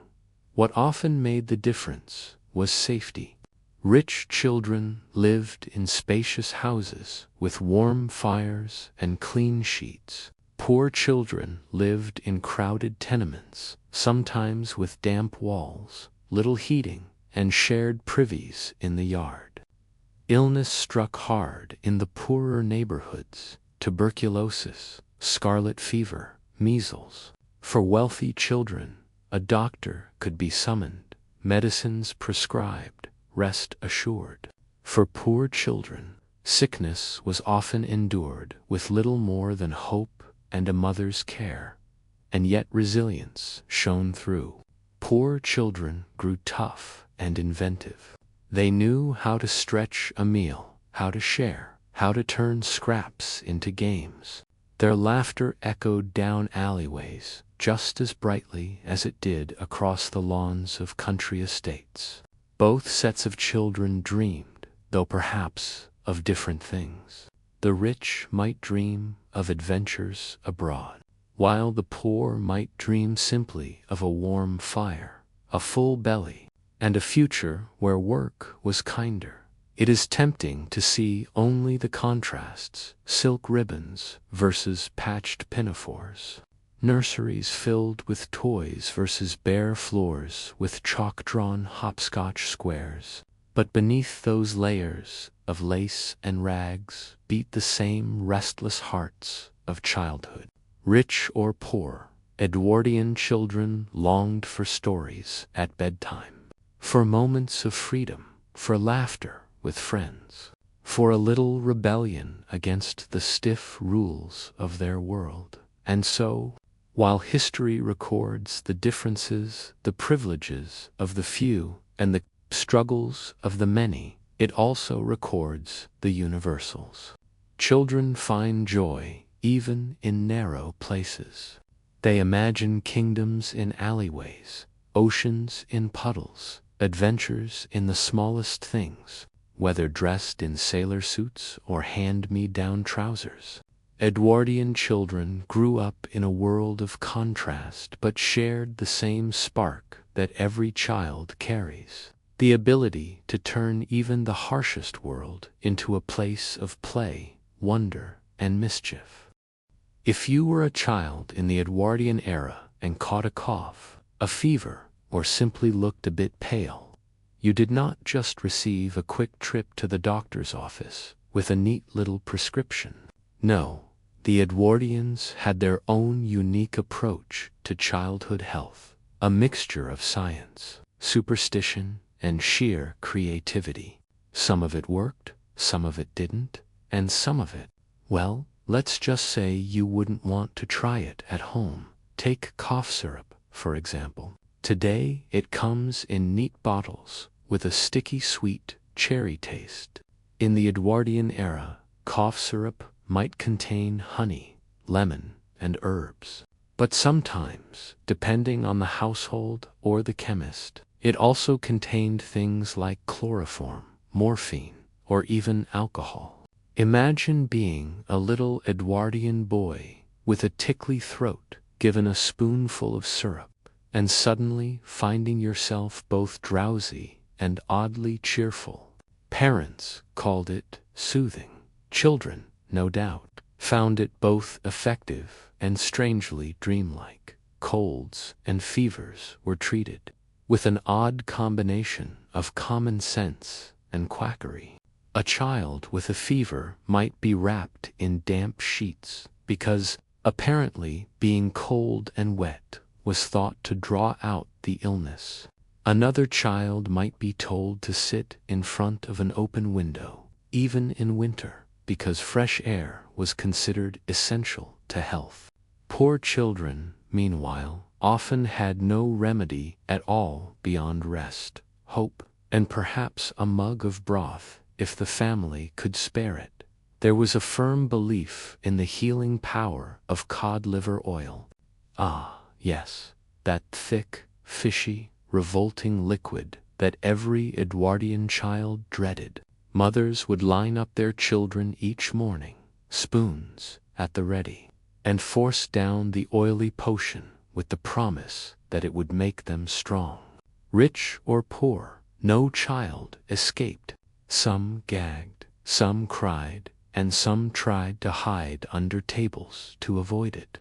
What often made the difference was safety. Rich children lived in spacious houses with warm fires and clean sheets. Poor children lived in crowded tenements, sometimes with damp walls, little heating, and shared privies in the yard. Illness struck hard in the poorer neighborhoods: tuberculosis, scarlet fever, measles. For wealthy children, a doctor could be summoned, medicines prescribed, rest assured. For poor children, sickness was often endured with little more than hope and a mother's care, and yet resilience shone through. Poor children grew tough and inventive. They knew how to stretch a meal, how to share, how to turn scraps into games. Their laughter echoed down alleyways just as brightly as it did across the lawns of country estates. Both sets of children dreamed, though perhaps of different things. The rich might dream of adventures abroad, while the poor might dream simply of a warm fire, a full belly, and a future where work was kinder. It is tempting to see only the contrasts: silk ribbons versus patched pinafores, nurseries filled with toys versus bare floors with chalk-drawn hopscotch squares. But beneath those layers of lace and rags beat the same restless hearts of childhood. Rich or poor, Edwardian children longed for stories at bedtime, for moments of freedom, for laughter with friends, for a little rebellion against the stiff rules of their world. And so, while history records the differences, the privileges of the few, and the struggles of the many, it also records the universals. Children find joy even in narrow places. They imagine kingdoms in alleyways, oceans in puddles, adventures in the smallest things, whether dressed in sailor suits or hand-me-down trousers. Edwardian children grew up in a world of contrast but shared the same spark that every child carries: the ability to turn even the harshest world into a place of play, wonder, and mischief. If you were a child in the Edwardian era and caught a cough, a fever, or simply looked a bit pale, you did not just receive a quick trip to the doctor's office with a neat little prescription. No, the Edwardians had their own unique approach to childhood health, a mixture of science, superstition, and sheer creativity. Some of it worked, some of it didn't, and some of it, well, let's just say you wouldn't want to try it at home. Take cough syrup, for example. Today it comes in neat bottles with a sticky sweet cherry taste. In the Edwardian era, cough syrup might contain honey, lemon, and herbs. But sometimes, depending on the household or the chemist, it also contained things like chloroform, morphine, or even alcohol. Imagine being a little Edwardian boy with a tickly throat, given a spoonful of syrup, and suddenly finding yourself both drowsy and oddly cheerful. Parents called it soothing. Children, no doubt, found it both effective and strangely dreamlike. Colds and fevers were treated with an odd combination of common sense and quackery. A child with a fever might be wrapped in damp sheets because, apparently, being cold and wet was thought to draw out the illness. Another child might be told to sit in front of an open window, even in winter, because fresh air was considered essential to health. Poor children, meanwhile, often had no remedy at all beyond rest, hope, and perhaps a mug of broth if the family could spare it. There was a firm belief in the healing power of cod liver oil. Ah, yes, that thick, fishy, revolting liquid that every Edwardian child dreaded. Mothers would line up their children each morning, spoons at the ready, and force down the oily potion with the promise that it would make them strong. Rich or poor, no child escaped. Some gagged, some cried, and some tried to hide under tables to avoid it.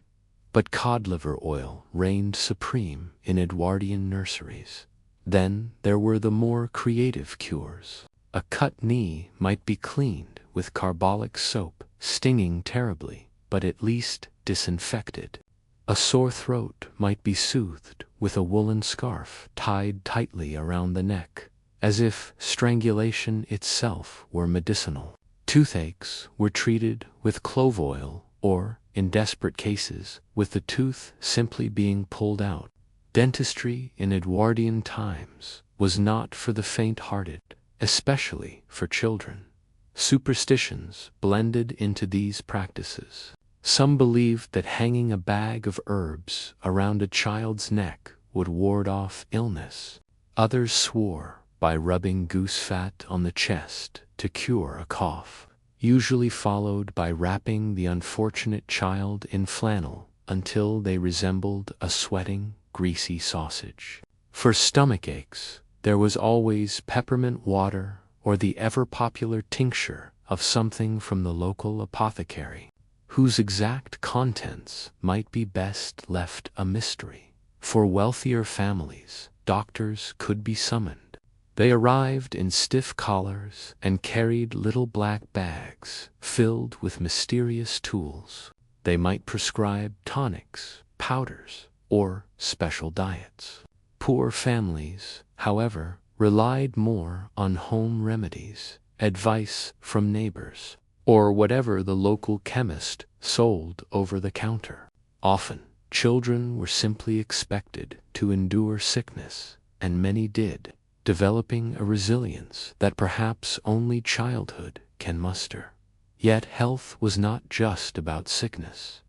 But cod liver oil reigned supreme in Edwardian nurseries. Then there were the more creative cures. A cut knee might be cleaned with carbolic soap, stinging terribly, but at least disinfected. A sore throat might be soothed with a woolen scarf tied tightly around the neck, as if strangulation itself were medicinal. Toothaches were treated with clove oil or, in desperate cases, with the tooth simply being pulled out. Dentistry in Edwardian times was not for the faint-hearted. especially for children. Superstitions blended into these practices. Some believed that hanging a bag of herbs around a child's neck would ward off illness. Others swore by rubbing goose fat on the chest to cure a cough, usually followed by wrapping the unfortunate child in flannel until they resembled a sweating, greasy sausage. For stomach aches, there was always peppermint water or the ever-popular tincture of something from the local apothecary, whose exact contents might be best left a mystery. For wealthier families, doctors could be summoned. They arrived in stiff collars and carried little black bags filled with mysterious tools. They might prescribe tonics, powders, or special diets. Poor families, however, relied more on home remedies, advice from neighbors, or whatever the local chemist sold over the counter. Often, children were simply expected to endure sickness, and many did, developing a resilience that perhaps only childhood can muster. Yet health was not just about sickness.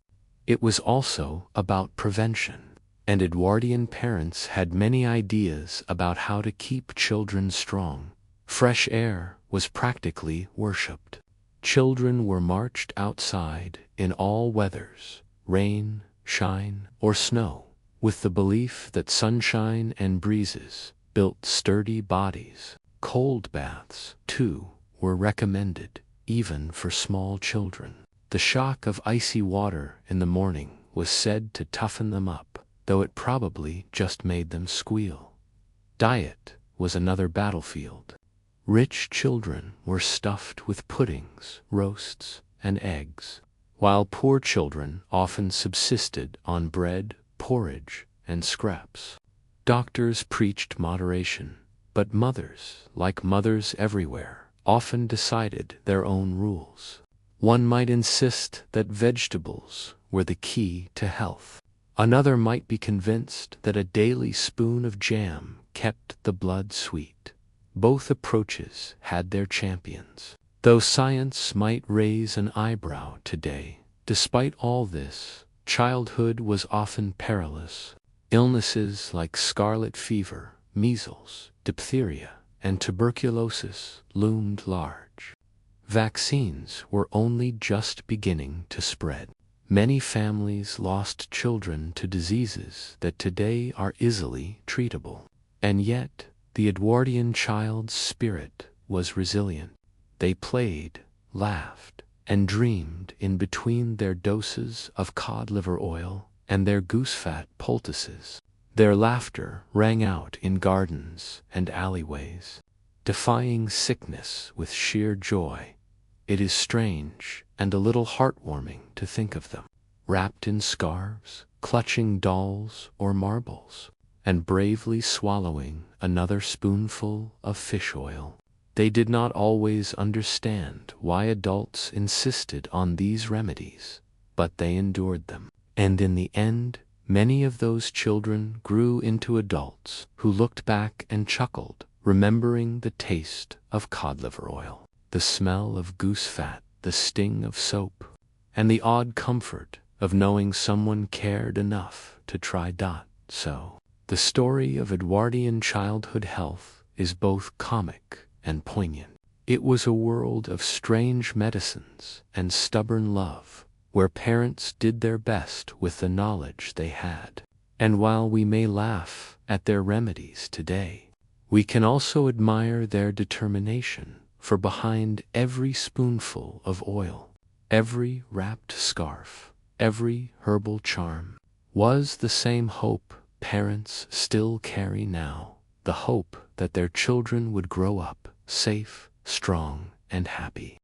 It was also about prevention. And Edwardian parents had many ideas about how to keep children strong. Fresh air was practically worshipped. Children were marched outside in all weathers, rain, shine, or snow, with the belief that sunshine and breezes built sturdy bodies. Cold baths, too, were recommended, even for small children. The shock of icy water in the morning was said to toughen them up, though it probably just made them squeal. Diet was another battlefield. Rich children were stuffed with puddings, roasts, and eggs, while poor children often subsisted on bread, porridge, and scraps. Doctors preached moderation, but mothers, like mothers everywhere, often decided their own rules. One might insist that vegetables were the key to health. Another might be convinced that a daily spoon of jam kept the blood sweet. Both approaches had their champions. Though science might raise an eyebrow today, despite all this, childhood was often perilous. Illnesses like scarlet fever, measles, diphtheria, and tuberculosis loomed large. Vaccines were only just beginning to spread. Many families lost children to diseases that today are easily treatable. And yet, the Edwardian child's spirit was resilient. They played, laughed, and dreamed in between their doses of cod liver oil and their goose fat poultices. Their laughter rang out in gardens and alleyways, defying sickness with sheer joy. It is strange and a little heartwarming to think of them, wrapped in scarves, clutching dolls or marbles, and bravely swallowing another spoonful of fish oil. They did not always understand why adults insisted on these remedies, but they endured them. And in the end, many of those children grew into adults who looked back and chuckled, remembering the taste of cod liver oil, the smell of goose fat, the sting of soap, and the odd comfort of knowing someone cared enough to try. So, the story of Edwardian childhood health is both comic and poignant. It was a world of strange medicines and stubborn love, where parents did their best with the knowledge they had. And while we may laugh at their remedies today, we can also admire their determination, for behind every spoonful of oil, every wrapped scarf, every herbal charm, was the same hope parents still carry now, the hope that their children would grow up safe, strong, and happy.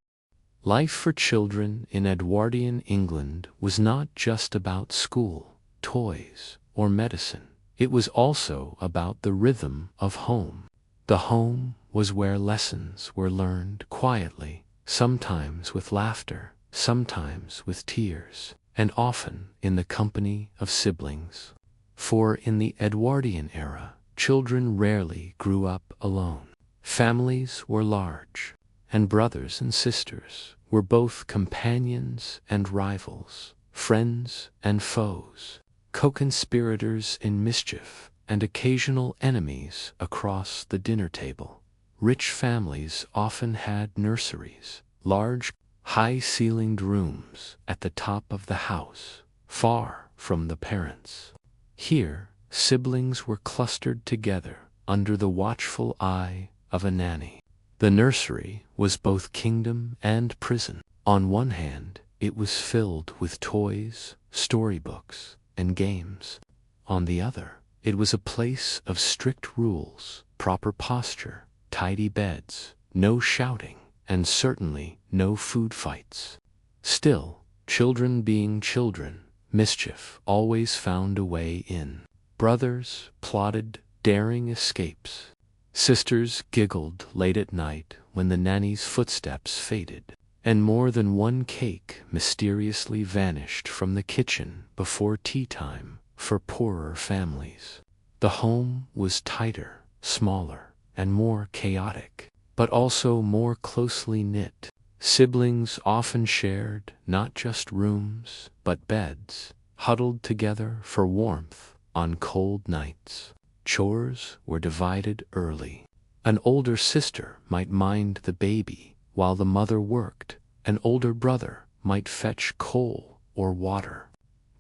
Life for children in Edwardian England was not just about school, toys, or medicine. It was also about the rhythm of home. The home was where lessons were learned quietly, sometimes with laughter, sometimes with tears, and often in the company of siblings. For in the Edwardian era, children rarely grew up alone. Families were large, and brothers and sisters were both companions and rivals, friends and foes, co-conspirators in mischief, and occasional enemies across the dinner table. Rich families often had nurseries, large, high-ceilinged rooms at the top of the house, far from the parents. Here, siblings were clustered together under the watchful eye of a nanny. The nursery was both kingdom and prison. On one hand, it was filled with toys, storybooks, and games. On the other, it was a place of strict rules, proper posture, tidy beds, no shouting, and certainly no food fights. Still, children being children, mischief always found a way in. Brothers plotted daring escapes. Sisters giggled late at night when the nanny's footsteps faded, and more than one cake mysteriously vanished from the kitchen before tea time for poorer families. The home was tighter, smaller, and more chaotic, but also more closely knit. Siblings often shared not just rooms, but beds, huddled together for warmth on cold nights. Chores were divided early. An older sister might mind the baby while the mother worked. An older brother might fetch coal or water.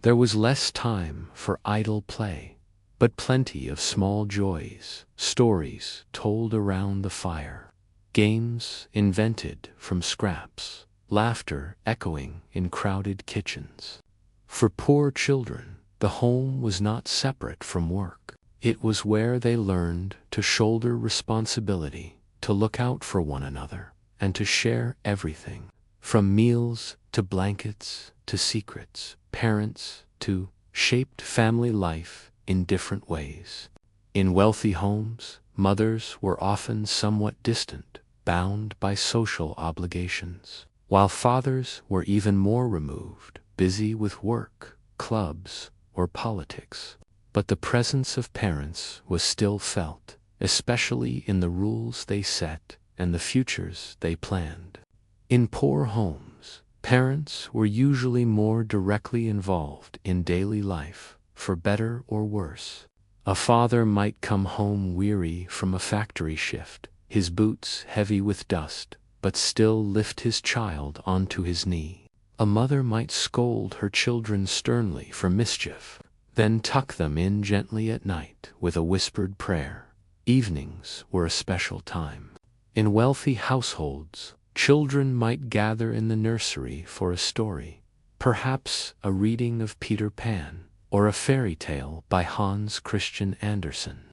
There was less time for idle play, but plenty of small joys, stories told around the fire, games invented from scraps, laughter echoing in crowded kitchens. For poor children, the home was not separate from work. It was where they learned to shoulder responsibility, to look out for one another, and to share everything, from meals to blankets to secrets. Parents, too, shaped family life in different ways. In wealthy homes, mothers were often somewhat distant, bound by social obligations, while fathers were even more removed, busy with work, clubs, or politics. But the presence of parents was still felt, especially in the rules they set and the futures they planned. In poor homes, parents were usually more directly involved in daily life, for better or worse. A father might come home weary from a factory shift, his boots heavy with dust, but still lift his child onto his knee. A mother might scold her children sternly for mischief, then tuck them in gently at night with a whispered prayer. Evenings were a special time. In wealthy households, children might gather in the nursery for a story, perhaps a reading of Peter Pan, or a fairy tale by Hans Christian Andersen.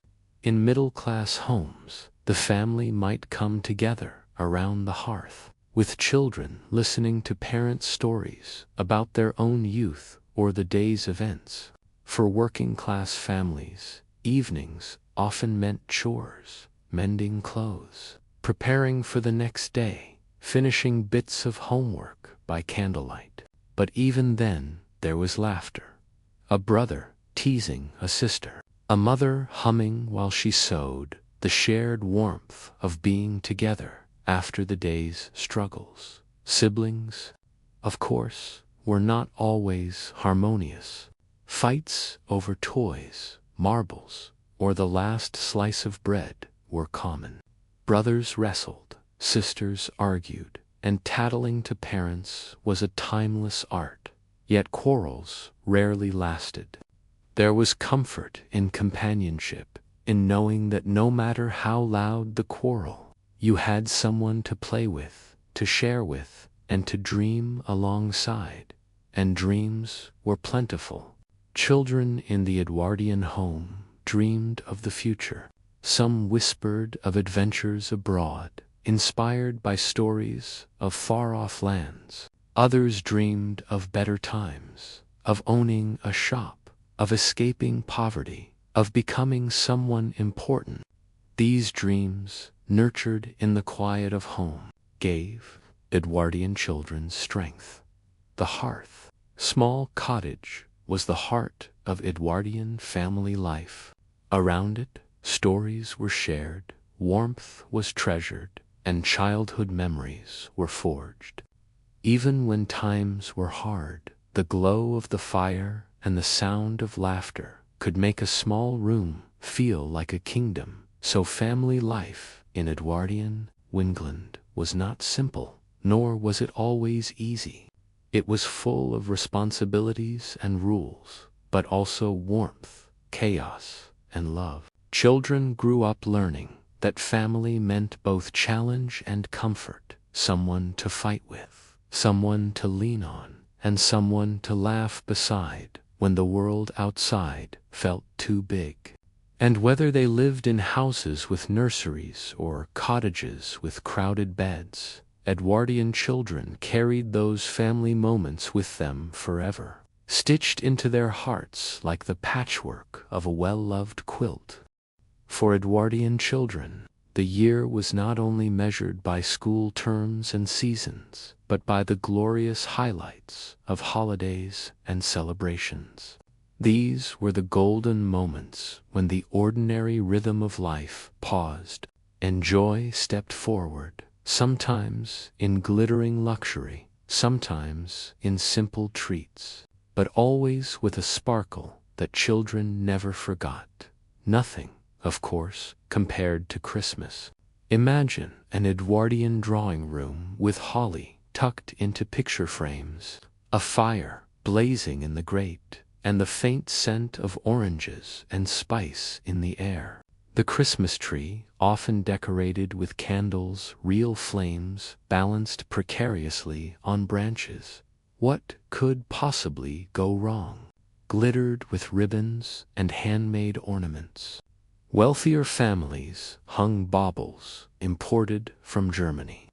In middle-class homes, the family might come together around the hearth, with children listening to parents' stories about their own youth or the day's events. For working-class families, evenings often meant chores, mending clothes, preparing for the next day, finishing bits of homework by candlelight. But even then, there was laughter. A brother teasing a sister, a mother humming while she sewed, the shared warmth of being together after the day's struggles. Siblings, of course, were not always harmonious. Fights over toys, marbles, or the last slice of bread were common. Brothers wrestled, sisters argued, and tattling to parents was a timeless art. Yet quarrels rarely lasted. There was comfort in companionship, in knowing that no matter how loud the quarrel, you had someone to play with, to share with, and to dream alongside. And dreams were plentiful. Children in the Edwardian home dreamed of the future. Some whispered of adventures abroad, inspired by stories of far-off lands. Others dreamed of better times, of owning a shop, of escaping poverty, of becoming someone important. These dreams, nurtured in the quiet of home, gave Edwardian children strength. The hearth, small cottage, was the heart of Edwardian family life. Around it, stories were shared, warmth was treasured, and childhood memories were forged. Even when times were hard, the glow of the fire and the sound of laughter could make a small room feel like a kingdom. So family life in Edwardian England was not simple, nor was it always easy. It was full of responsibilities and rules, but also warmth, chaos, and love. Children grew up learning that family meant both challenge and comfort, someone to fight with, someone to lean on, and someone to laugh beside when the world outside felt too big. And whether they lived in houses with nurseries or cottages with crowded beds, Edwardian children carried those family moments with them forever, stitched into their hearts like the patchwork of a well-loved quilt. For Edwardian children, the year was not only measured by school terms and seasons, but by the glorious highlights of holidays and celebrations. These were the golden moments when the ordinary rhythm of life paused, and joy stepped forward, sometimes in glittering luxury, sometimes in simple treats, but always with a sparkle that children never forgot. Nothing, of course, compared to Christmas. Imagine an Edwardian drawing room with holly tucked into picture frames, a fire blazing in the grate, and the faint scent of oranges and spice in the air. The Christmas tree, often decorated with candles, real flames, balanced precariously on branches. What could possibly go wrong? Glittered with ribbons and handmade ornaments. Wealthier families hung baubles imported from Germany,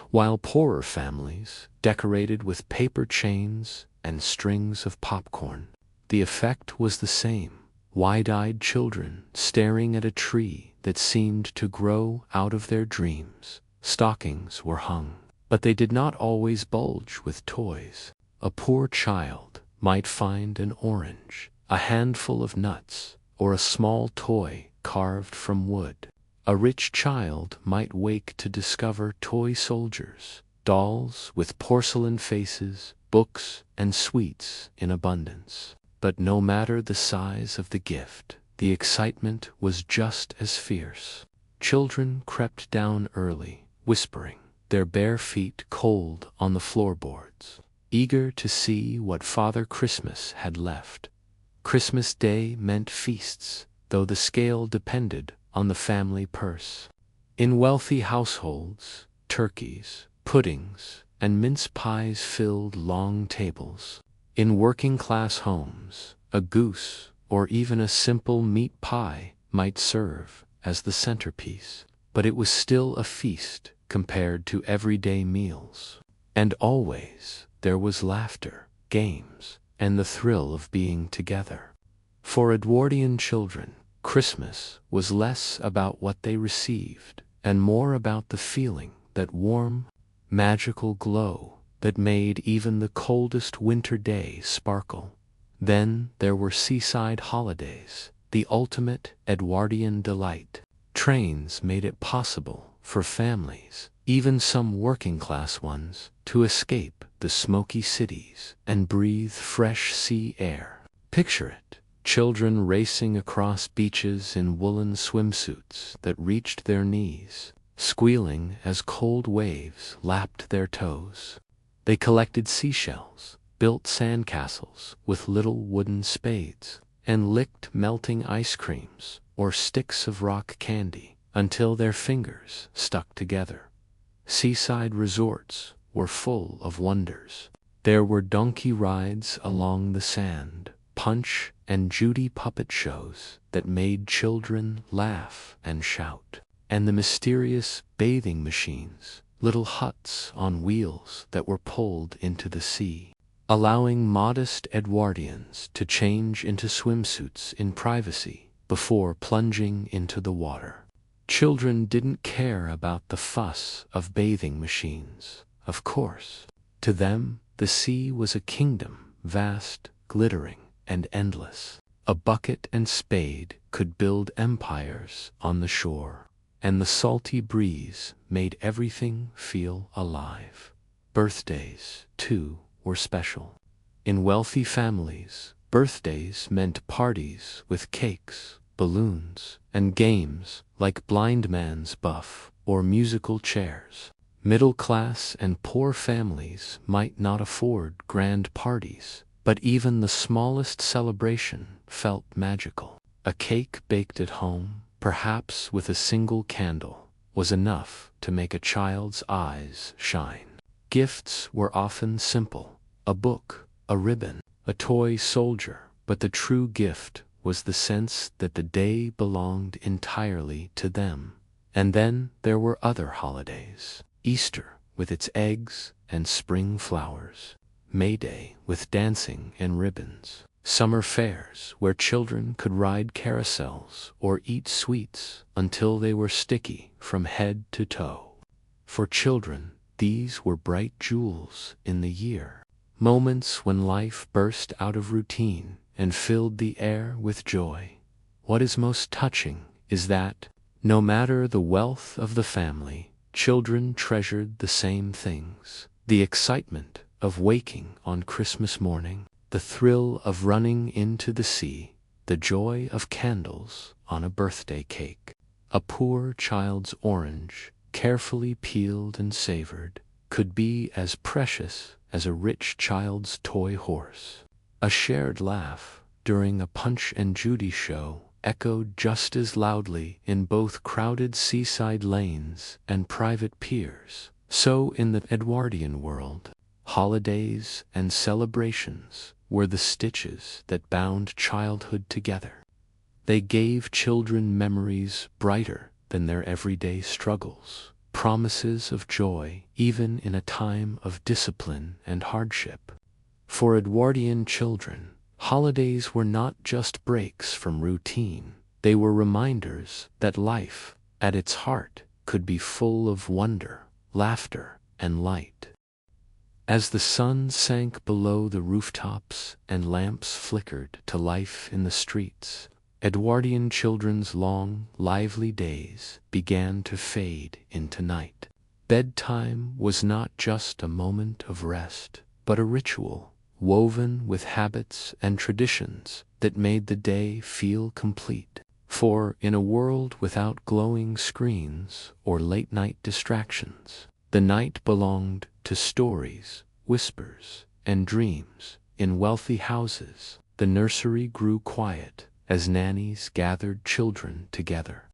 while poorer families decorated with paper chains and strings of popcorn. The effect was the same: wide-eyed children staring at a tree that seemed to grow out of their dreams. Stockings were hung, but they did not always bulge with toys. A poor child might find an orange, a handful of nuts, or a small toy carved from wood. A rich child might wake to discover toy soldiers, dolls with porcelain faces, books, and sweets in abundance. But no matter the size of the gift, the excitement was just as fierce. Children crept down early, whispering, their bare feet cold on the floorboards, eager to see what Father Christmas had left. Christmas Day meant feasts, though the scale depended on the family purse. In wealthy households, turkeys, puddings, and mince pies filled long tables. In working-class homes, a goose or even a simple meat pie might serve as the centerpiece, but it was still a feast compared to everyday meals. And always there was laughter, games, and the thrill of being together. For Edwardian children, Christmas was less about what they received and more about the feeling, that warm, magical glow that made even the coldest winter day sparkle. Then there were seaside holidays, the ultimate Edwardian delight. Trains made it possible for families, even some working-class ones, to escape the smoky cities and breathe fresh sea air. Picture it: children racing across beaches in woolen swimsuits that reached their knees, squealing as cold waves lapped their toes. They collected seashells, built sandcastles with little wooden spades, and licked melting ice creams or sticks of rock candy until their fingers stuck together. Seaside resorts were full of wonders. There were donkey rides along the sand, Punch and Judy puppet shows that made children laugh and shout, and the mysterious bathing machines, little huts on wheels that were pulled into the sea, allowing modest Edwardians to change into swimsuits in privacy before plunging into the water. Children didn't care about the fuss of bathing machines, of course. To them, the sea was a kingdom, vast, glittering, and endless. A bucket and spade could build empires on the shore, and the salty breeze made everything feel alive. Birthdays, too, were special. In wealthy families, birthdays meant parties with cakes, balloons, and games like blind man's buff or musical chairs. Middle-class and poor families might not afford grand parties, but even the smallest celebration felt magical. A cake baked at home, perhaps with a single candle, was enough to make a child's eyes shine. Gifts were often simple: a book, a ribbon, a toy soldier, but the true gift was the sense that the day belonged entirely to them. And then there were other holidays: Easter with its eggs and spring flowers, May Day with dancing and ribbons, summer fairs where children could ride carousels or eat sweets until they were sticky from head to toe. For children, these were bright jewels in the year, moments when life burst out of routine and filled the air with joy. What is most touching is that, no matter the wealth of the family, children treasured the same things: the excitement of waking on Christmas morning, the thrill of running into the sea, the joy of candles on a birthday cake. A poor child's orange, carefully peeled and savored, could be as precious as a rich child's toy horse. A shared laugh during a Punch and Judy show echoed just as loudly in both crowded seaside lanes and private piers. So in the Edwardian world, holidays and celebrations were the stitches that bound childhood together. They gave children memories brighter than their everyday struggles, promises of joy even in a time of discipline and hardship. For Edwardian children, holidays were not just breaks from routine. They were reminders that life, at its heart, could be full of wonder, laughter, and light. As the sun sank below the rooftops and lamps flickered to life in the streets, Edwardian children's long, lively days began to fade into night. Bedtime was not just a moment of rest, but a ritual, woven with habits and traditions that made the day feel complete. For in a world without glowing screens or late-night distractions, the night belonged to stories, whispers, and dreams. In wealthy houses, the nursery grew quiet as nannies gathered children together.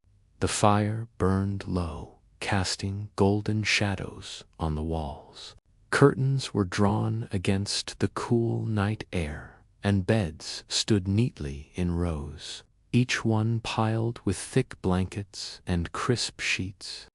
The fire burned low, casting golden shadows on the walls. Curtains were drawn against the cool night air, and beds stood neatly in rows, each one piled with thick blankets and crisp sheets.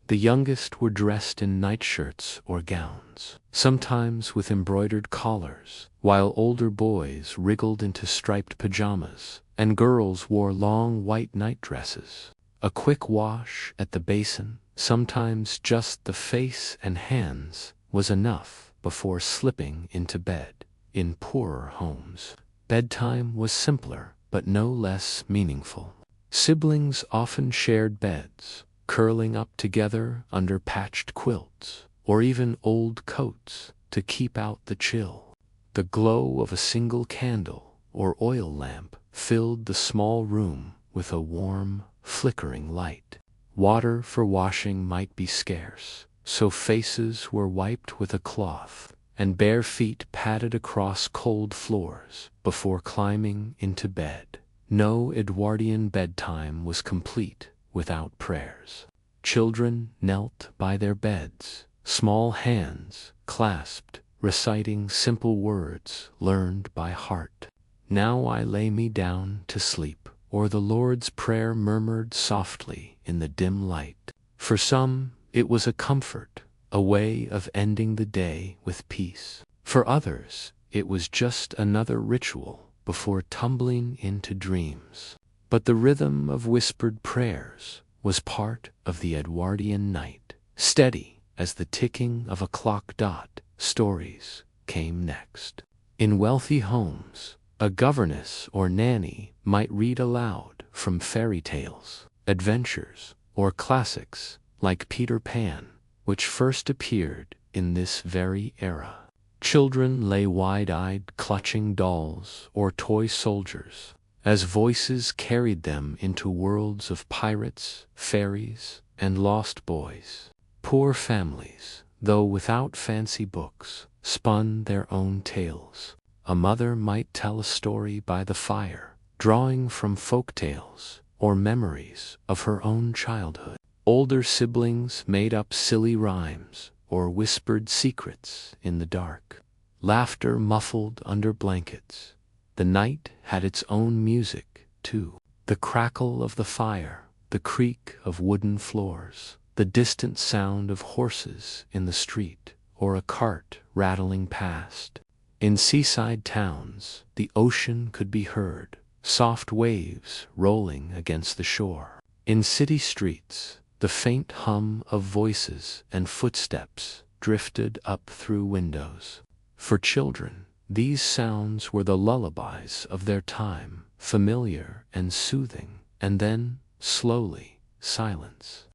The youngest were dressed in nightshirts or gowns, sometimes with embroidered collars, while older boys wriggled into striped pajamas, and girls wore long white nightdresses. A quick wash at the basin, sometimes just the face and hands, was enough before slipping into bed. In poorer homes, bedtime was simpler but no less meaningful. Siblings often shared beds, curling up together under patched quilts, or even old coats to keep out the chill. The glow of a single candle or oil lamp filled the small room with a warm, flickering light. Water for washing might be scarce, so faces were wiped with a cloth, and bare feet padded across cold floors before climbing into bed. No Edwardian bedtime was complete without prayers. Children knelt by their beds, small hands clasped, reciting simple words learned by heart. "Now I lay me down to sleep," or the Lord's Prayer murmured softly in the dim light. For some, it was a comfort, a way of ending the day with peace. For others, it was just another ritual before tumbling into dreams. But the rhythm of whispered prayers was part of the Edwardian night. Steady as the ticking of a clock dot, stories came next. In wealthy homes, a governess or nanny might read aloud from fairy tales, adventures, or classics like Peter Pan, which first appeared in this very era. Children lay wide-eyed clutching dolls or toy soldiers, as voices carried them into worlds of pirates, fairies, and lost boys. Poor families, though without fancy books, spun their own tales. A mother might tell a story by the fire, drawing from folk tales or memories of her own childhood. Older siblings made up silly rhymes or whispered secrets in the dark. Laughter muffled under blankets. The night had its own music, too. The crackle of the fire, the creak of wooden floors, the distant sound of horses in the street, or a cart rattling past. In seaside towns, the ocean could be heard, soft waves rolling against the shore. In city streets, the faint hum of voices and footsteps drifted up through windows. For children, these sounds were the lullabies of their time, familiar and soothing, and then, slowly, silence.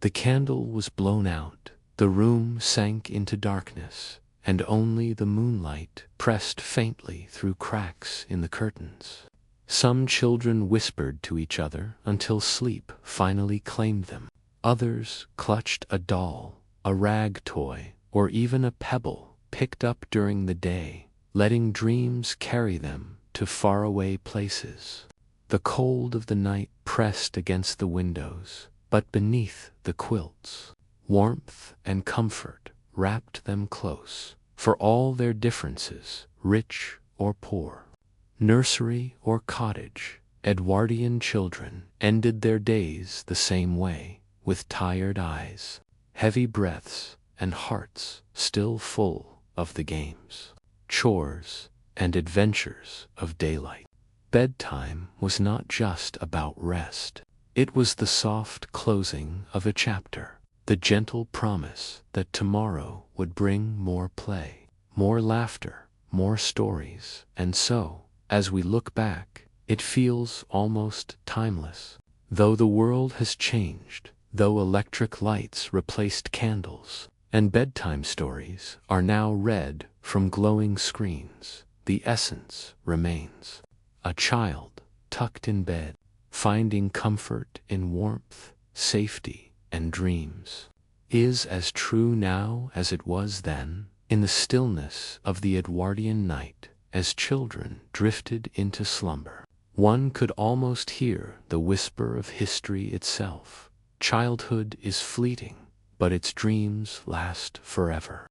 The candle was blown out, the room sank into darkness, and only the moonlight pressed faintly through cracks in the curtains. Some children whispered to each other until sleep finally claimed them. Others clutched a doll, a rag toy, or even a pebble picked up during the day, letting dreams carry them to faraway places. The cold of the night pressed against the windows, but beneath the quilts, warmth and comfort wrapped them close, for all their differences, rich or poor. Nursery or cottage, Edwardian children ended their days the same way, with tired eyes, heavy breaths, and hearts still full of the games, chores, and adventures of daylight. Bedtime was not just about rest. It was the soft closing of a chapter, the gentle promise that tomorrow would bring more play, more laughter, more stories, and so, as we look back, it feels almost timeless. Though the world has changed, though electric lights replaced candles, and bedtime stories are now read from glowing screens, the essence remains. A child tucked in bed, finding comfort in warmth, safety, and dreams, is as true now as it was then, in the stillness of the Edwardian night, as children drifted into slumber. One could almost hear the whisper of history itself. Childhood is fleeting, but its dreams last forever.